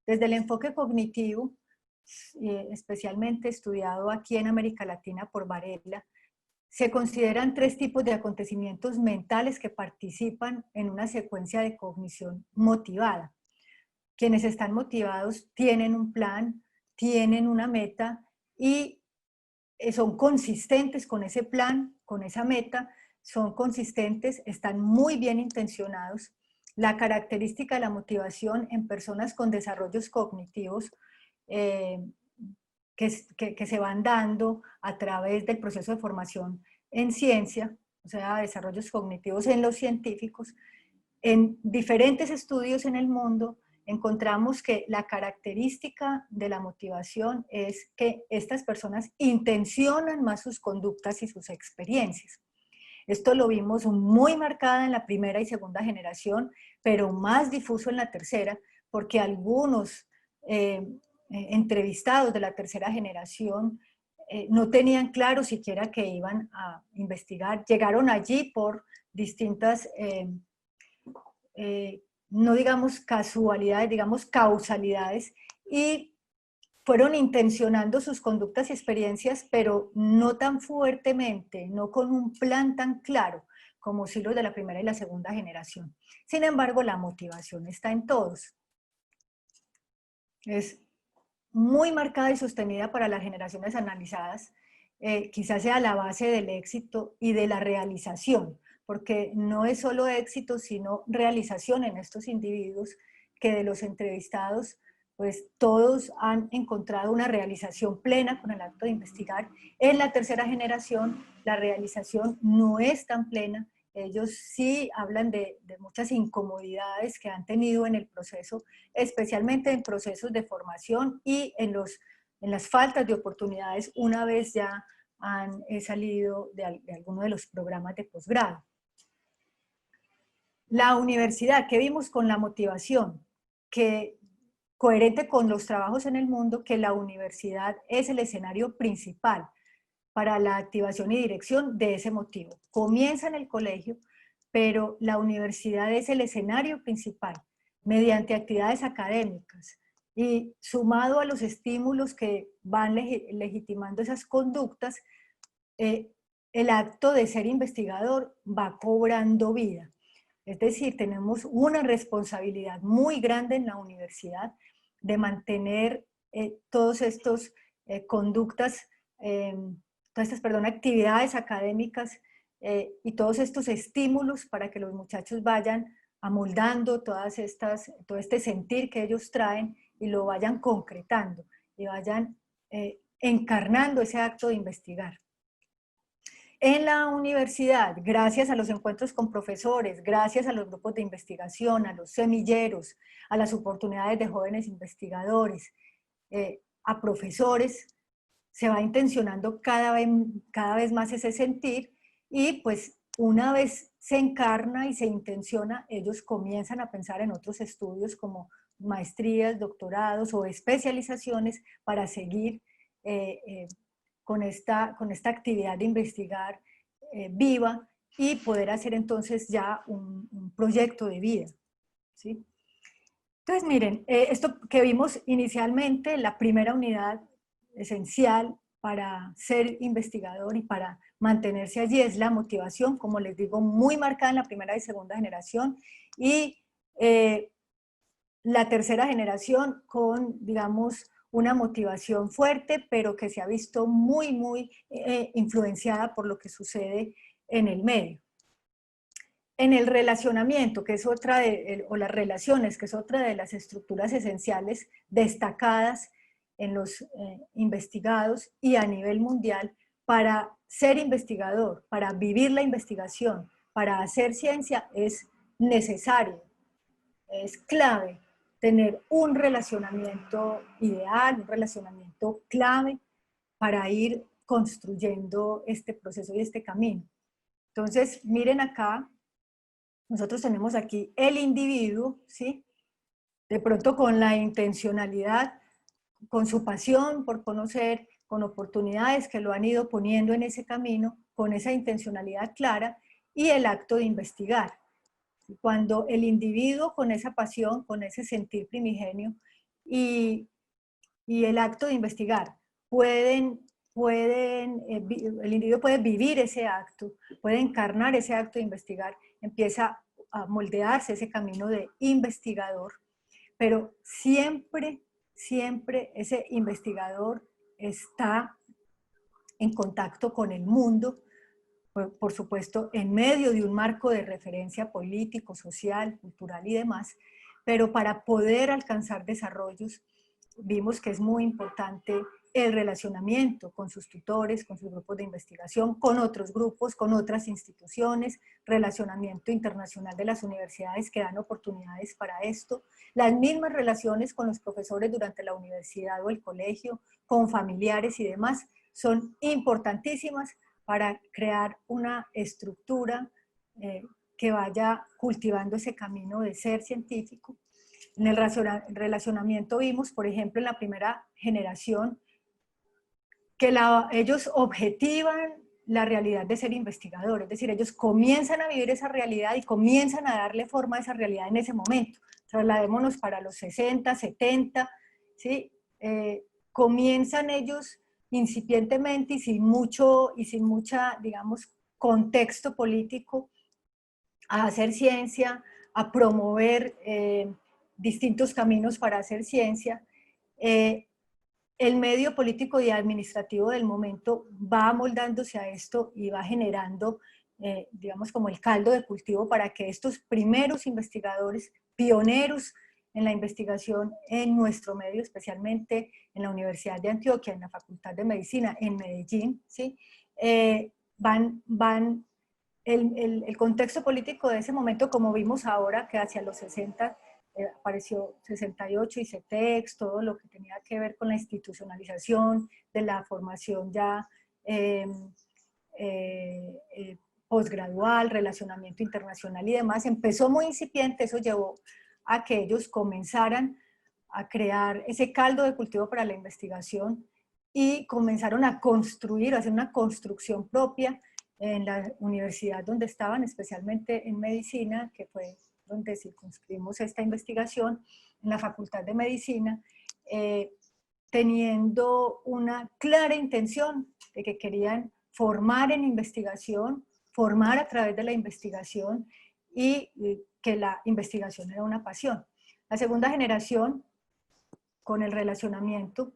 Speaker 3: Desde el enfoque cognitivo, especialmente estudiado aquí en América Latina por Varela, se consideran 3 tipos de acontecimientos mentales que participan en una secuencia de cognición motivada. Quienes están motivados tienen un plan, tienen una meta y son consistentes con ese plan, con esa meta, son consistentes, están muy bien intencionados. La característica de la motivación en personas con desarrollos cognitivos que se van dando a través del proceso de formación en ciencia, o sea, desarrollos cognitivos en los científicos, en diferentes estudios en el mundo, encontramos que la característica de la motivación es que estas personas intencionan más sus conductas y sus experiencias. Esto lo vimos muy marcada en la primera y segunda generación, pero más difuso en la tercera, porque algunos entrevistados de la tercera generación no tenían claro siquiera que iban a investigar. Llegaron allí por distintas, no digamos casualidades, digamos causalidades, y fueron intencionando sus conductas y experiencias, pero no tan fuertemente, no con un plan tan claro como si los de la primera y la segunda generación. Sin embargo, la motivación está en todos. Es muy marcada y sostenida para las generaciones analizadas, quizás sea la base del éxito y de la realización, porque no es solo éxito, sino realización en estos individuos que de los entrevistados, pues todos han encontrado una realización plena con el acto de investigar. En la tercera generación la realización no es tan plena. Ellos sí hablan de muchas incomodidades que han tenido en el proceso, especialmente en procesos de formación y en las faltas de oportunidades una vez ya han salido de alguno de los programas de posgrado. La universidad, ¿qué vimos con la motivación? Que coherente con los trabajos en el mundo, que la universidad es el escenario principal para la activación y dirección de ese motivo. Comienza en el colegio, pero la universidad es el escenario principal mediante actividades académicas y sumado a los estímulos que van legitimando esas conductas, el acto de ser investigador va cobrando vida. Es decir, tenemos una responsabilidad muy grande en la universidad de mantener todas estas conductas, actividades académicas y todos estos estímulos para que los muchachos vayan amoldando todo este sentir que ellos traen y lo vayan concretando y vayan encarnando ese acto de investigar. En la universidad, gracias a los encuentros con profesores, gracias a los grupos de investigación, a los semilleros, a las oportunidades de jóvenes investigadores, a profesores, se va intencionando cada vez más ese sentir y pues una vez se encarna y se intenciona, ellos comienzan a pensar en otros estudios como maestrías, doctorados o especializaciones para seguir con esta actividad de investigar viva y poder hacer entonces ya un proyecto de vida, ¿sí? Entonces miren, esto que vimos inicialmente, la primera unidad esencial para ser investigador y para mantenerse allí es la motivación, como les digo, muy marcada en la primera y segunda generación, y la tercera generación con, digamos, una motivación fuerte, pero que se ha visto muy influenciada por lo que sucede en el medio. En el relacionamiento, que es otra o las relaciones, que es otra de las estructuras esenciales destacadas en los investigados y a nivel mundial, para ser investigador, para vivir la investigación, para hacer ciencia, es necesario, es clave tener un relacionamiento ideal, un relacionamiento clave para ir construyendo este proceso y este camino. Entonces, miren acá, nosotros tenemos aquí el individuo, ¿sí? De pronto con la intencionalidad, con su pasión por conocer, con oportunidades que lo han ido poniendo en ese camino, con esa intencionalidad clara, y el acto de investigar. Cuando el individuo con esa pasión, con ese sentir primigenio y el acto de investigar el individuo puede vivir ese acto, puede encarnar ese acto de investigar, empieza a moldearse ese camino de investigador, pero siempre ese investigador está en contacto con el mundo, por supuesto, en medio de un marco de referencia político, social, cultural y demás, pero para poder alcanzar desarrollos, vimos que es muy importante el relacionamiento con sus tutores, con sus grupos de investigación, con otros grupos, con otras instituciones, relacionamiento internacional de las universidades que dan oportunidades para esto, las mismas relaciones con los profesores durante la universidad o el colegio, con familiares y demás, son importantísimas para crear una estructura que vaya cultivando ese camino de ser científico. En el relacionamiento vimos, por ejemplo, en la primera generación, que ellos objetivan la realidad de ser investigadores, es decir, ellos comienzan a vivir esa realidad y comienzan a darle forma a esa realidad en ese momento. Trasladémonos para los 60, 70, ¿sí? Comienzan ellos incipientemente y sin mucha, digamos, contexto político a hacer ciencia, a promover distintos caminos para hacer ciencia. El medio político y administrativo del momento va amoldándose a esto y va generando, digamos, como el caldo de cultivo para que estos primeros investigadores, pioneros en la investigación en nuestro medio, especialmente en la Universidad de Antioquia, en la Facultad de Medicina, en Medellín, ¿sí? El contexto político de ese momento, como vimos ahora, que hacia los 60 apareció 68 y CETEX, todo lo que tenía que ver con la institucionalización de la formación ya posgradual, relacionamiento internacional y demás. Empezó muy incipiente, eso llevó a que ellos comenzaran a crear ese caldo de cultivo para la investigación y comenzaron a construir, a hacer una construcción propia en la universidad donde estaban, especialmente en medicina, que fue donde circunscribimos esta investigación, en la Facultad de Medicina, teniendo una clara intención de que querían formar en investigación, formar a través de la investigación y que la investigación era una pasión. La segunda generación, con el relacionamiento,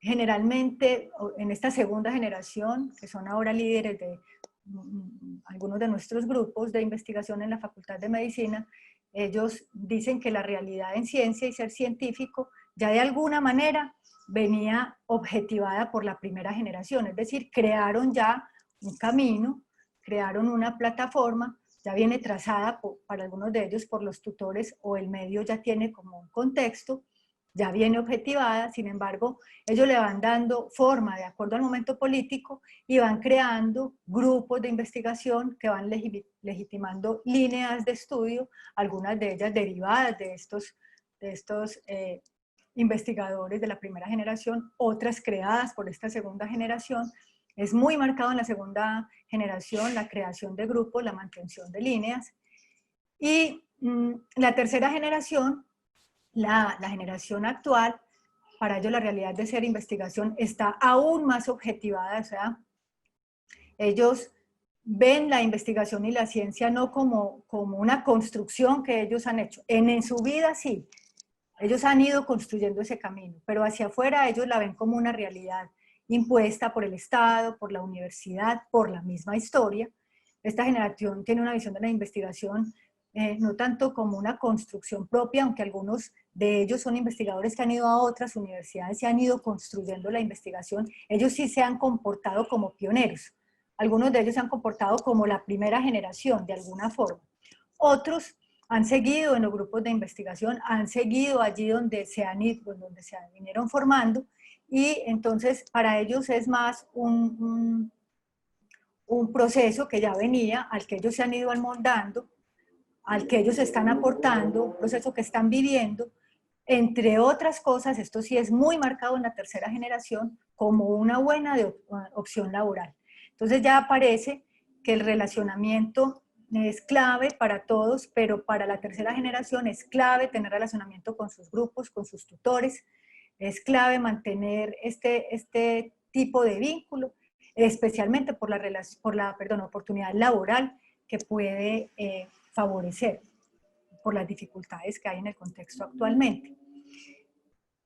Speaker 3: generalmente en esta segunda generación, que son ahora líderes de algunos de nuestros grupos de investigación en la Facultad de Medicina, ellos dicen que la realidad en ciencia y ser científico ya de alguna manera venía objetivada por la primera generación, es decir, crearon ya un camino, crearon una plataforma, ya viene trazada para algunos de ellos por los tutores o el medio ya tiene como un contexto, ya viene objetivada, sin embargo, ellos le van dando forma de acuerdo al momento político y van creando grupos de investigación que van legitimando líneas de estudio, algunas de ellas derivadas de estos investigadores de la primera generación, otras creadas por esta segunda generación. Es muy marcado en la segunda generación la creación de grupos, la mantención de líneas. Y la tercera generación, la generación actual, para ellos la realidad de ser investigación está aún más objetivada, o sea, ellos ven la investigación y la ciencia no como una construcción que ellos han hecho. En su vida sí, ellos han ido construyendo ese camino, pero hacia afuera ellos la ven como una realidad impuesta por el Estado, por la universidad, por la misma historia. Esta generación tiene una visión de la investigación no tanto como una construcción propia, aunque algunos de ellos son investigadores que han ido a otras universidades y han ido construyendo la investigación, ellos sí se han comportado como pioneros. Algunos de ellos se han comportado como la primera generación, de alguna forma. Otros han seguido en los grupos de investigación, han seguido allí donde se vinieron formando, y entonces para ellos es más un proceso que ya venía, al que ellos se han ido amoldando, al que ellos están aportando, un proceso que están viviendo, entre otras cosas, esto sí es muy marcado en la tercera generación, como una buena opción laboral. Entonces ya aparece que el relacionamiento es clave para todos, pero para la tercera generación es clave tener relacionamiento con sus grupos, con sus tutores, es clave mantener este tipo de vínculo, especialmente por la oportunidad laboral que puede favorecer por las dificultades que hay en el contexto actualmente.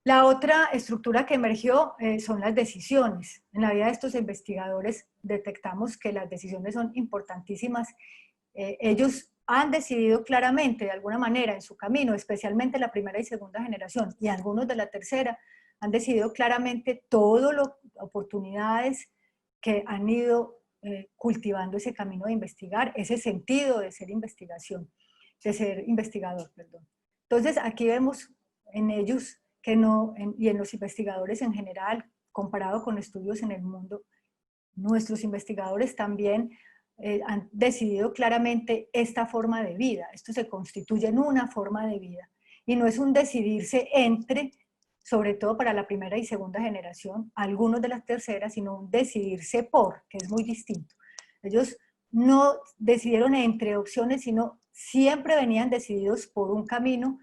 Speaker 3: La otra estructura que emergió son las decisiones. En la vida de estos investigadores detectamos que las decisiones son importantísimas. Ellos han decidido claramente, de alguna manera, en su camino, especialmente la primera y segunda generación, y algunos de la tercera, han decidido claramente todas las oportunidades que han ido cultivando ese camino de investigar, ese sentido de ser investigador, perdón. Entonces, aquí vemos en ellos y en los investigadores en general, comparado con estudios en el mundo, nuestros investigadores también han decidido claramente esta forma de vida. Esto se constituye en una forma de vida. Y no es un decidirse entre, sobre todo para la primera y segunda generación, algunos de las terceras, sino un decidirse por, que es muy distinto. Ellos no decidieron entre opciones, sino siempre venían decididos por un camino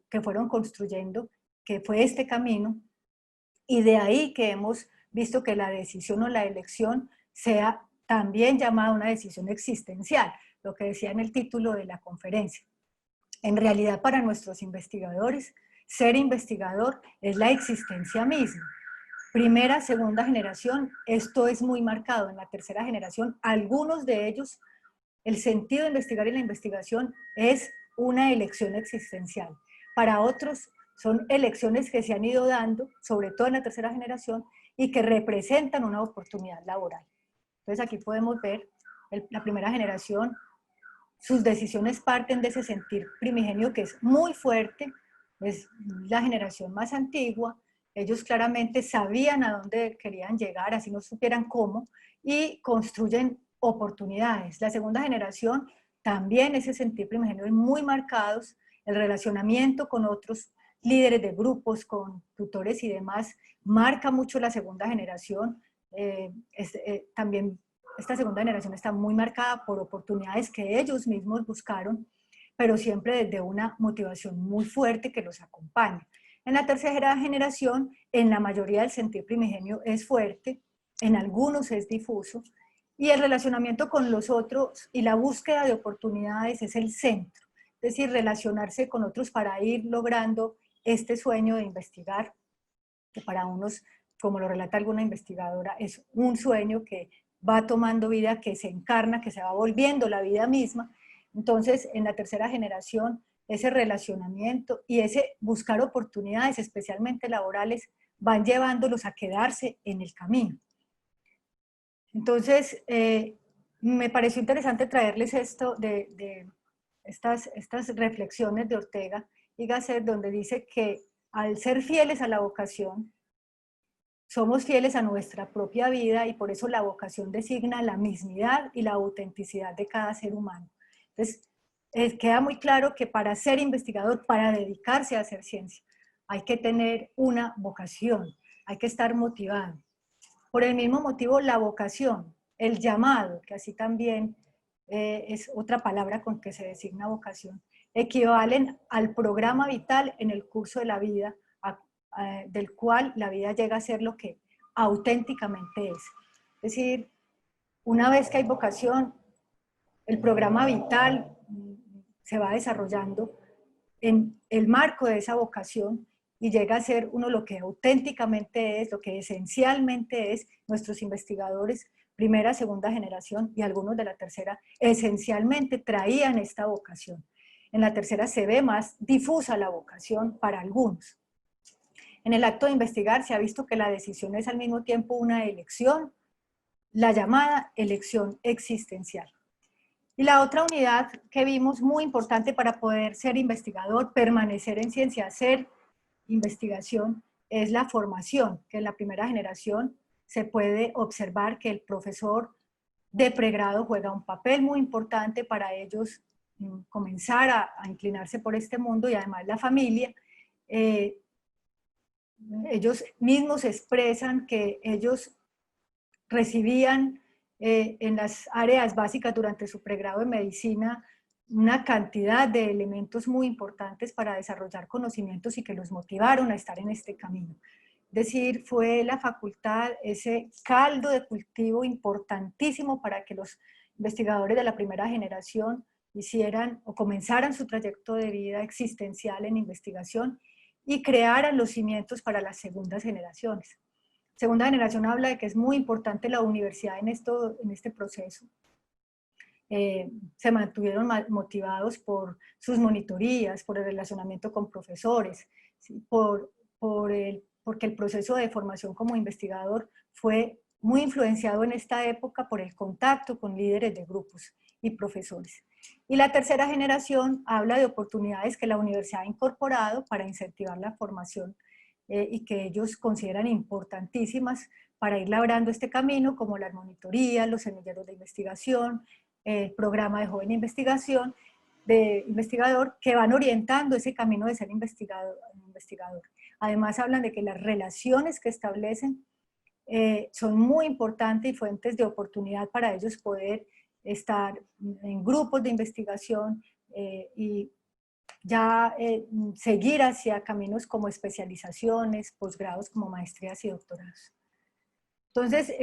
Speaker 3: que fueron construyendo, que fue este camino, y de ahí que hemos visto que la decisión o la elección sea también llamada una decisión existencial, lo que decía en el título de la conferencia. En realidad, para nuestros investigadores, ser investigador es la existencia misma. Primera, segunda generación, esto es muy marcado. En la tercera generación, algunos de ellos, el sentido de investigar y la investigación es una elección existencial. Para otros, son elecciones que se han ido dando, sobre todo en la tercera generación, y que representan una oportunidad laboral. Entonces aquí podemos ver la primera generación, sus decisiones parten de ese sentir primigenio que es muy fuerte, es la generación más antigua, Ellos claramente sabían a dónde querían llegar, así no supieran cómo, y construyen oportunidades. La segunda generación también ese sentir primigenio es muy marcados, el relacionamiento con otros líderes de grupos, con tutores y demás, marca mucho la segunda generación. También esta segunda generación está muy marcada por oportunidades que ellos mismos buscaron, pero siempre desde una motivación muy fuerte que los acompaña. En la tercera generación, en la mayoría del sentir primigenio es fuerte, en algunos es difuso, y el relacionamiento con los otros y la búsqueda de oportunidades es el centro. Es decir, relacionarse con otros para ir logrando este sueño de investigar, que para unos, como lo relata alguna investigadora, es un sueño que va tomando vida, que se encarna, que se va volviendo la vida misma. Entonces, en la tercera generación, ese relacionamiento y ese buscar oportunidades, especialmente laborales, van llevándolos a quedarse en el camino. Entonces, me pareció interesante traerles esto de estas reflexiones de Ortega y Gasset, donde dice que al ser fieles a la vocación, somos fieles a nuestra propia vida y por eso la vocación designa la mismidad y la autenticidad de cada ser humano. Entonces, queda muy claro que para ser investigador, para dedicarse a hacer ciencia, hay que tener una vocación, hay que estar motivado. Por el mismo motivo, la vocación, el llamado, que así también es otra palabra con que se designa vocación, equivalen al programa vital en el curso de la vida, del cual la vida llega a ser lo que auténticamente es. Es decir, una vez que hay vocación, el programa vital se va desarrollando en el marco de esa vocación y llega a ser uno lo que auténticamente es, lo que esencialmente es. Nuestros investigadores, primera, segunda generación y algunos de la tercera, esencialmente traían esta vocación. En la tercera se ve más difusa la vocación para algunos. En el acto de investigar se ha visto que la decisión es al mismo tiempo una elección, la llamada elección existencial. Y la otra unidad que vimos muy importante para poder ser investigador, permanecer en ciencia, hacer investigación, es la formación, que en la primera generación se puede observar que el profesor de pregrado juega un papel muy importante para ellos comenzar a inclinarse por este mundo, y además la familia. Ellos mismos expresan que ellos recibían en las áreas básicas durante su pregrado en medicina una cantidad de elementos muy importantes para desarrollar conocimientos y que los motivaron a estar en este camino. Es decir, fue la facultad ese caldo de cultivo importantísimo para que los investigadores de la primera generación hicieran o comenzaran su trayecto de vida existencial en investigación y crearan los cimientos para las segundas generaciones. Segunda generación habla de que es muy importante la universidad en este proceso. Se mantuvieron motivados por sus monitorías, por el relacionamiento con profesores, ¿sí? Porque el proceso de formación como investigador fue muy influenciado en esta época por el contacto con líderes de grupos y profesores. Y la tercera generación habla de oportunidades que la universidad ha incorporado para incentivar la formación y que ellos consideran importantísimas para ir labrando este camino, como las monitorías, los semilleros de investigación, el programa de joven investigador, que van orientando ese camino de ser investigador. Además hablan de que las relaciones que establecen son muy importantes y fuentes de oportunidad para ellos poder estar en grupos de investigación y ya seguir hacia caminos como especializaciones, posgrados como maestrías y doctorados. Entonces,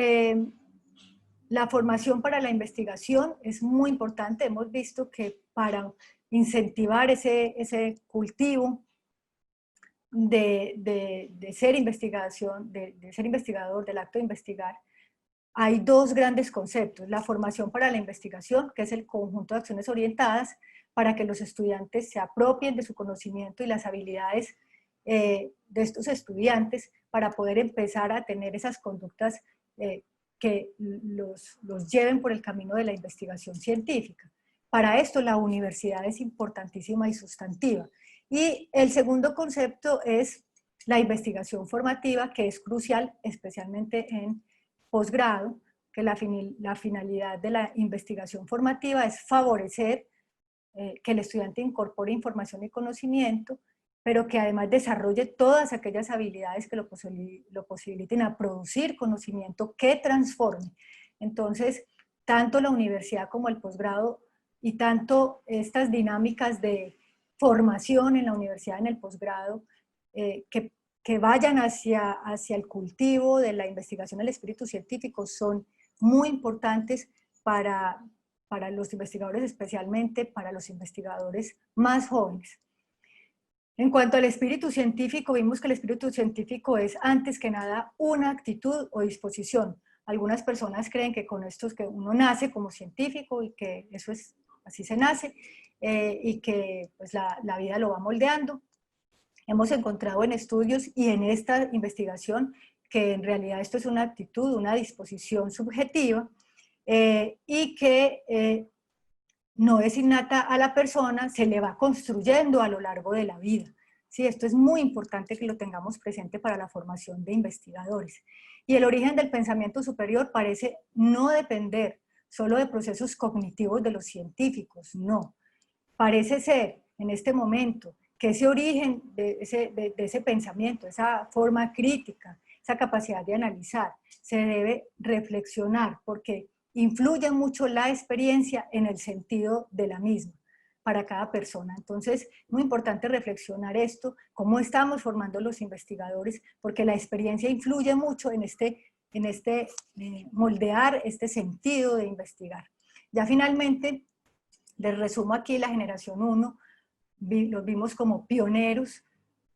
Speaker 3: la formación para la investigación es muy importante. Hemos visto que para incentivar ese cultivo de ser investigador, del acto de investigar, hay dos grandes conceptos: la formación para la investigación, que es el conjunto de acciones orientadas para que los estudiantes se apropien de su conocimiento y las habilidades de estos estudiantes para poder empezar a tener esas conductas que los lleven por el camino de la investigación científica. Para esto la universidad es importantísima y sustantiva. Y el segundo concepto es la investigación formativa, que es crucial, especialmente en posgrado, que la finalidad de la investigación formativa es favorecer que el estudiante incorpore información y conocimiento, pero que además desarrolle todas aquellas habilidades que lo posibiliten a producir conocimiento que transforme. Entonces, tanto la universidad como el posgrado y tanto estas dinámicas de formación en la universidad, en el posgrado, que vayan hacia el cultivo de la investigación del espíritu científico son muy importantes para los investigadores, especialmente para los investigadores más jóvenes. En cuanto al espíritu científico, vimos que el espíritu científico es antes que nada una actitud o disposición. Algunas personas creen que con esto es que uno nace como científico y que eso es, así se nace, y que pues, la vida lo va moldeando. Hemos encontrado en estudios y en esta investigación que en realidad esto es una actitud, una disposición subjetiva, y que no es innata a la persona, se le va construyendo a lo largo de la vida. Sí, esto es muy importante que lo tengamos presente para la formación de investigadores. Y el origen del pensamiento superior parece no depender solo de procesos cognitivos de los científicos, no. Parece ser, en este momento, que ese origen de ese pensamiento, esa forma crítica, esa capacidad de analizar, se debe reflexionar, porque influye mucho la experiencia en el sentido de la misma para cada persona. Entonces, muy importante reflexionar esto, cómo estamos formando los investigadores, porque la experiencia influye mucho en moldear este sentido de investigar. Ya finalmente, les resumo aquí la generación 1, los vimos como pioneros,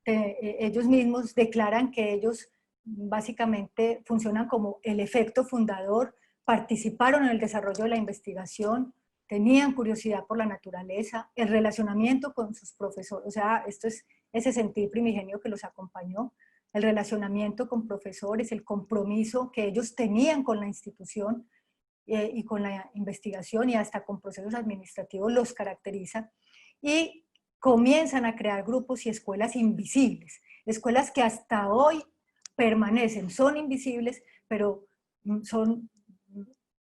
Speaker 3: ellos mismos declaran que ellos básicamente funcionan como el efecto fundador, participaron en el desarrollo de la investigación, tenían curiosidad por la naturaleza, el relacionamiento con sus profesores, o sea, esto es ese sentir primigenio que los acompañó, el relacionamiento con profesores, el compromiso que ellos tenían con la institución y con la investigación y hasta con procesos administrativos los caracteriza, y comienzan a crear grupos y escuelas invisibles, escuelas que hasta hoy permanecen, son invisibles, pero son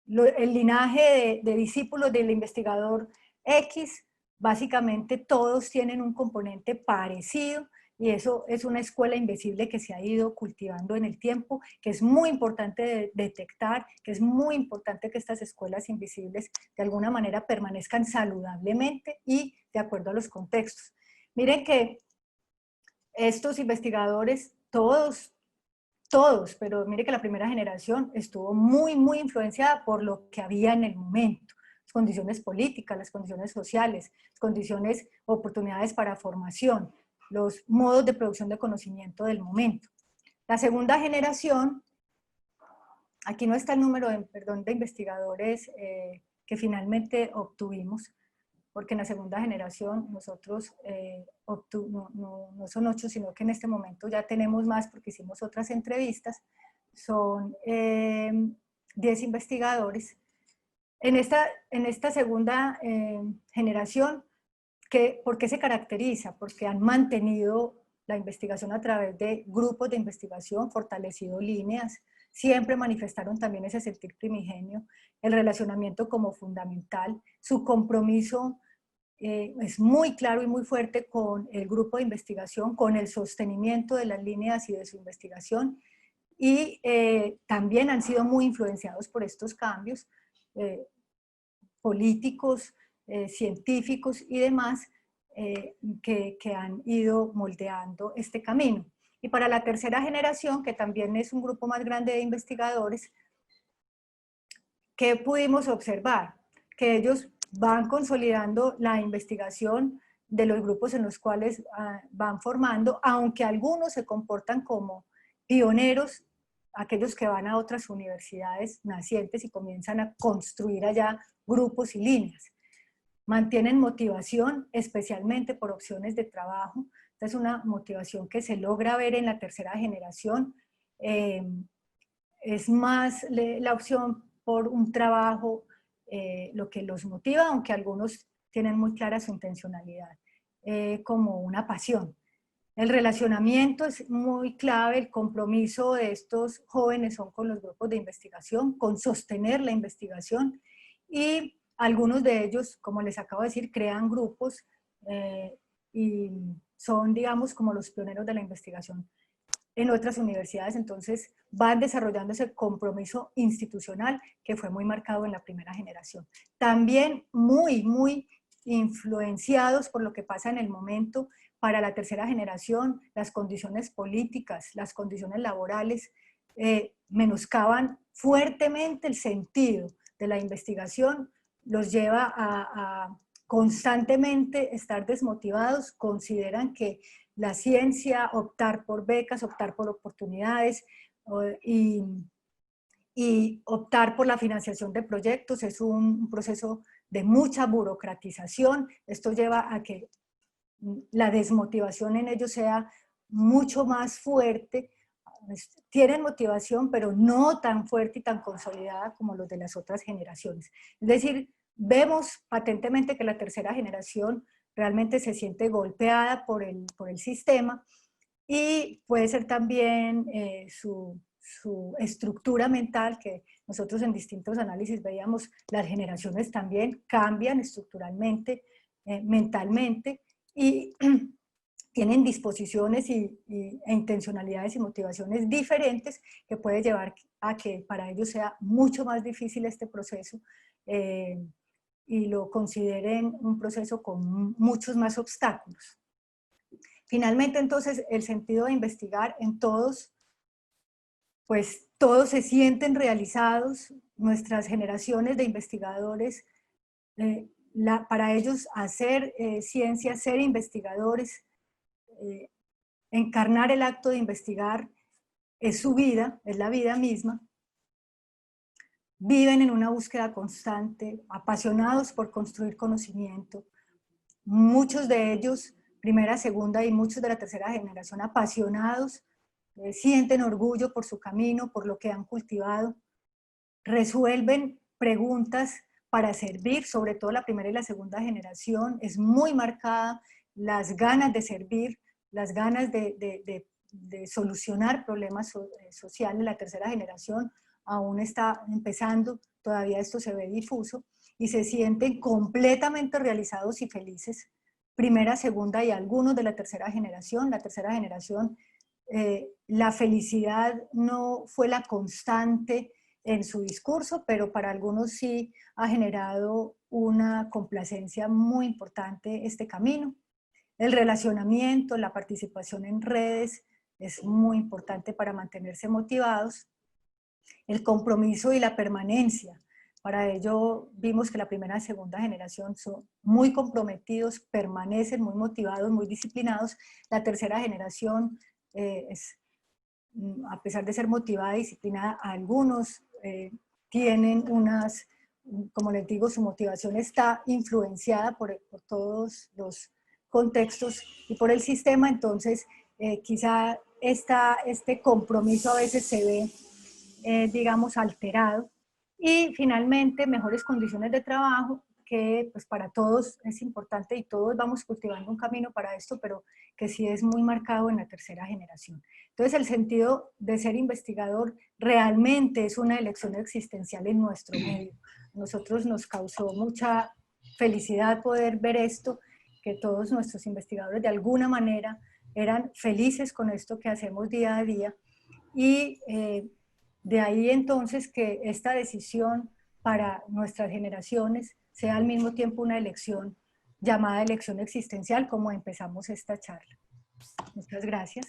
Speaker 3: el linaje de discípulos del investigador X, básicamente todos tienen un componente parecido, y eso es una escuela invisible que se ha ido cultivando en el tiempo, que es muy importante detectar, que es muy importante que estas escuelas invisibles de alguna manera permanezcan saludablemente y de acuerdo a los contextos. Miren que estos investigadores, todos, pero mire que la primera generación estuvo muy influenciada por lo que había en el momento, las condiciones políticas, las condiciones sociales, las condiciones, oportunidades para formación, los modos de producción de conocimiento del momento. La segunda generación, aquí no está el número de investigadores que finalmente obtuvimos, porque en la segunda generación nosotros no son 8, sino que en este momento ya tenemos más porque hicimos otras entrevistas, son 10 investigadores. En esta segunda generación, ¿por qué se caracteriza? Porque han mantenido la investigación a través de grupos de investigación, fortalecido líneas, siempre manifestaron también ese sentir primigenio, el relacionamiento como fundamental, su compromiso es muy claro y muy fuerte con el grupo de investigación, con el sostenimiento de las líneas y de su investigación, y también han sido muy influenciados por estos cambios políticos, científicos y demás que han ido moldeando este camino. Y para la tercera generación, que también es un grupo más grande de investigadores, ¿qué pudimos observar? Que ellos van consolidando la investigación de los grupos en los cuales van formando, aunque algunos se comportan como pioneros, aquellos que van a otras universidades nacientes y comienzan a construir allá grupos y líneas. Mantienen motivación, especialmente por opciones de trabajo. Esta es una motivación que se logra ver en la tercera generación. Es más la opción por un trabajo lo que los motiva, aunque algunos tienen muy clara su intencionalidad como una pasión. El relacionamiento es muy clave, el compromiso de estos jóvenes son con los grupos de investigación, con sostener la investigación, y algunos de ellos, como les acabo de decir, crean grupos y son, digamos, como los pioneros de la investigación en otras universidades. Entonces van desarrollando ese compromiso institucional que fue muy marcado en la primera generación. También muy influenciados por lo que pasa en el momento. Para la tercera generación, las condiciones políticas, las condiciones laborales menoscaban fuertemente el sentido de la investigación, los lleva a constantemente estar desmotivados, consideran que la ciencia, optar por becas, optar por oportunidades y optar por la financiación de proyectos es un proceso de mucha burocratización. Esto lleva a que la desmotivación en ellos sea mucho más fuerte. Tienen motivación, pero no tan fuerte y tan consolidada como los de las otras generaciones. Es decir, vemos patentemente que la tercera generación realmente se siente golpeada por el sistema, y puede ser también su estructura mental, que nosotros en distintos análisis veíamos, las generaciones también cambian estructuralmente, mentalmente, y tienen disposiciones e intencionalidades y motivaciones diferentes que puede llevar a que para ellos sea mucho más difícil este proceso y lo consideren un proceso con muchos más obstáculos. Finalmente, entonces, el sentido de investigar en todos, pues todos se sienten realizados. Nuestras generaciones de investigadores, para ellos hacer ciencia, ser investigadores, encarnar el acto de investigar es su vida, es la vida misma. Viven en una búsqueda constante, apasionados por construir conocimiento. Muchos de ellos, primera, segunda y muchos de la tercera generación, apasionados, sienten orgullo por su camino, por lo que han cultivado, resuelven preguntas para servir. Sobre todo la primera y la segunda generación es muy marcada las ganas de servir, las ganas de solucionar problemas sociales. La tercera generación aún está empezando, todavía esto se ve difuso, y se sienten completamente realizados y felices. Primera, segunda y algunos de la tercera generación. La tercera generación, la felicidad no fue la constante en su discurso, pero para algunos sí ha generado una complacencia muy importante este camino. El relacionamiento, la participación en redes es muy importante para mantenerse motivados. El compromiso y la permanencia. Para ello vimos que la primera y segunda generación son muy comprometidos, permanecen muy motivados, muy disciplinados. La tercera generación a pesar de ser motivada y disciplinada, algunos tienen unas, como les digo, su motivación está influenciada por todos los contextos y por el sistema. Entonces quizá este compromiso a veces se ve, digamos, alterado. Y finalmente, mejores condiciones de trabajo, que pues para todos es importante y todos vamos cultivando un camino para esto, pero que sí es muy marcado en la tercera generación. Entonces el sentido de ser investigador realmente es una elección existencial en nuestro medio. A nosotros nos causó mucha felicidad poder ver esto, que todos nuestros investigadores de alguna manera eran felices con esto que hacemos día a día, y de ahí entonces que esta decisión para nuestras generaciones sea al mismo tiempo una elección llamada elección existencial, como empezamos esta charla. Muchas gracias.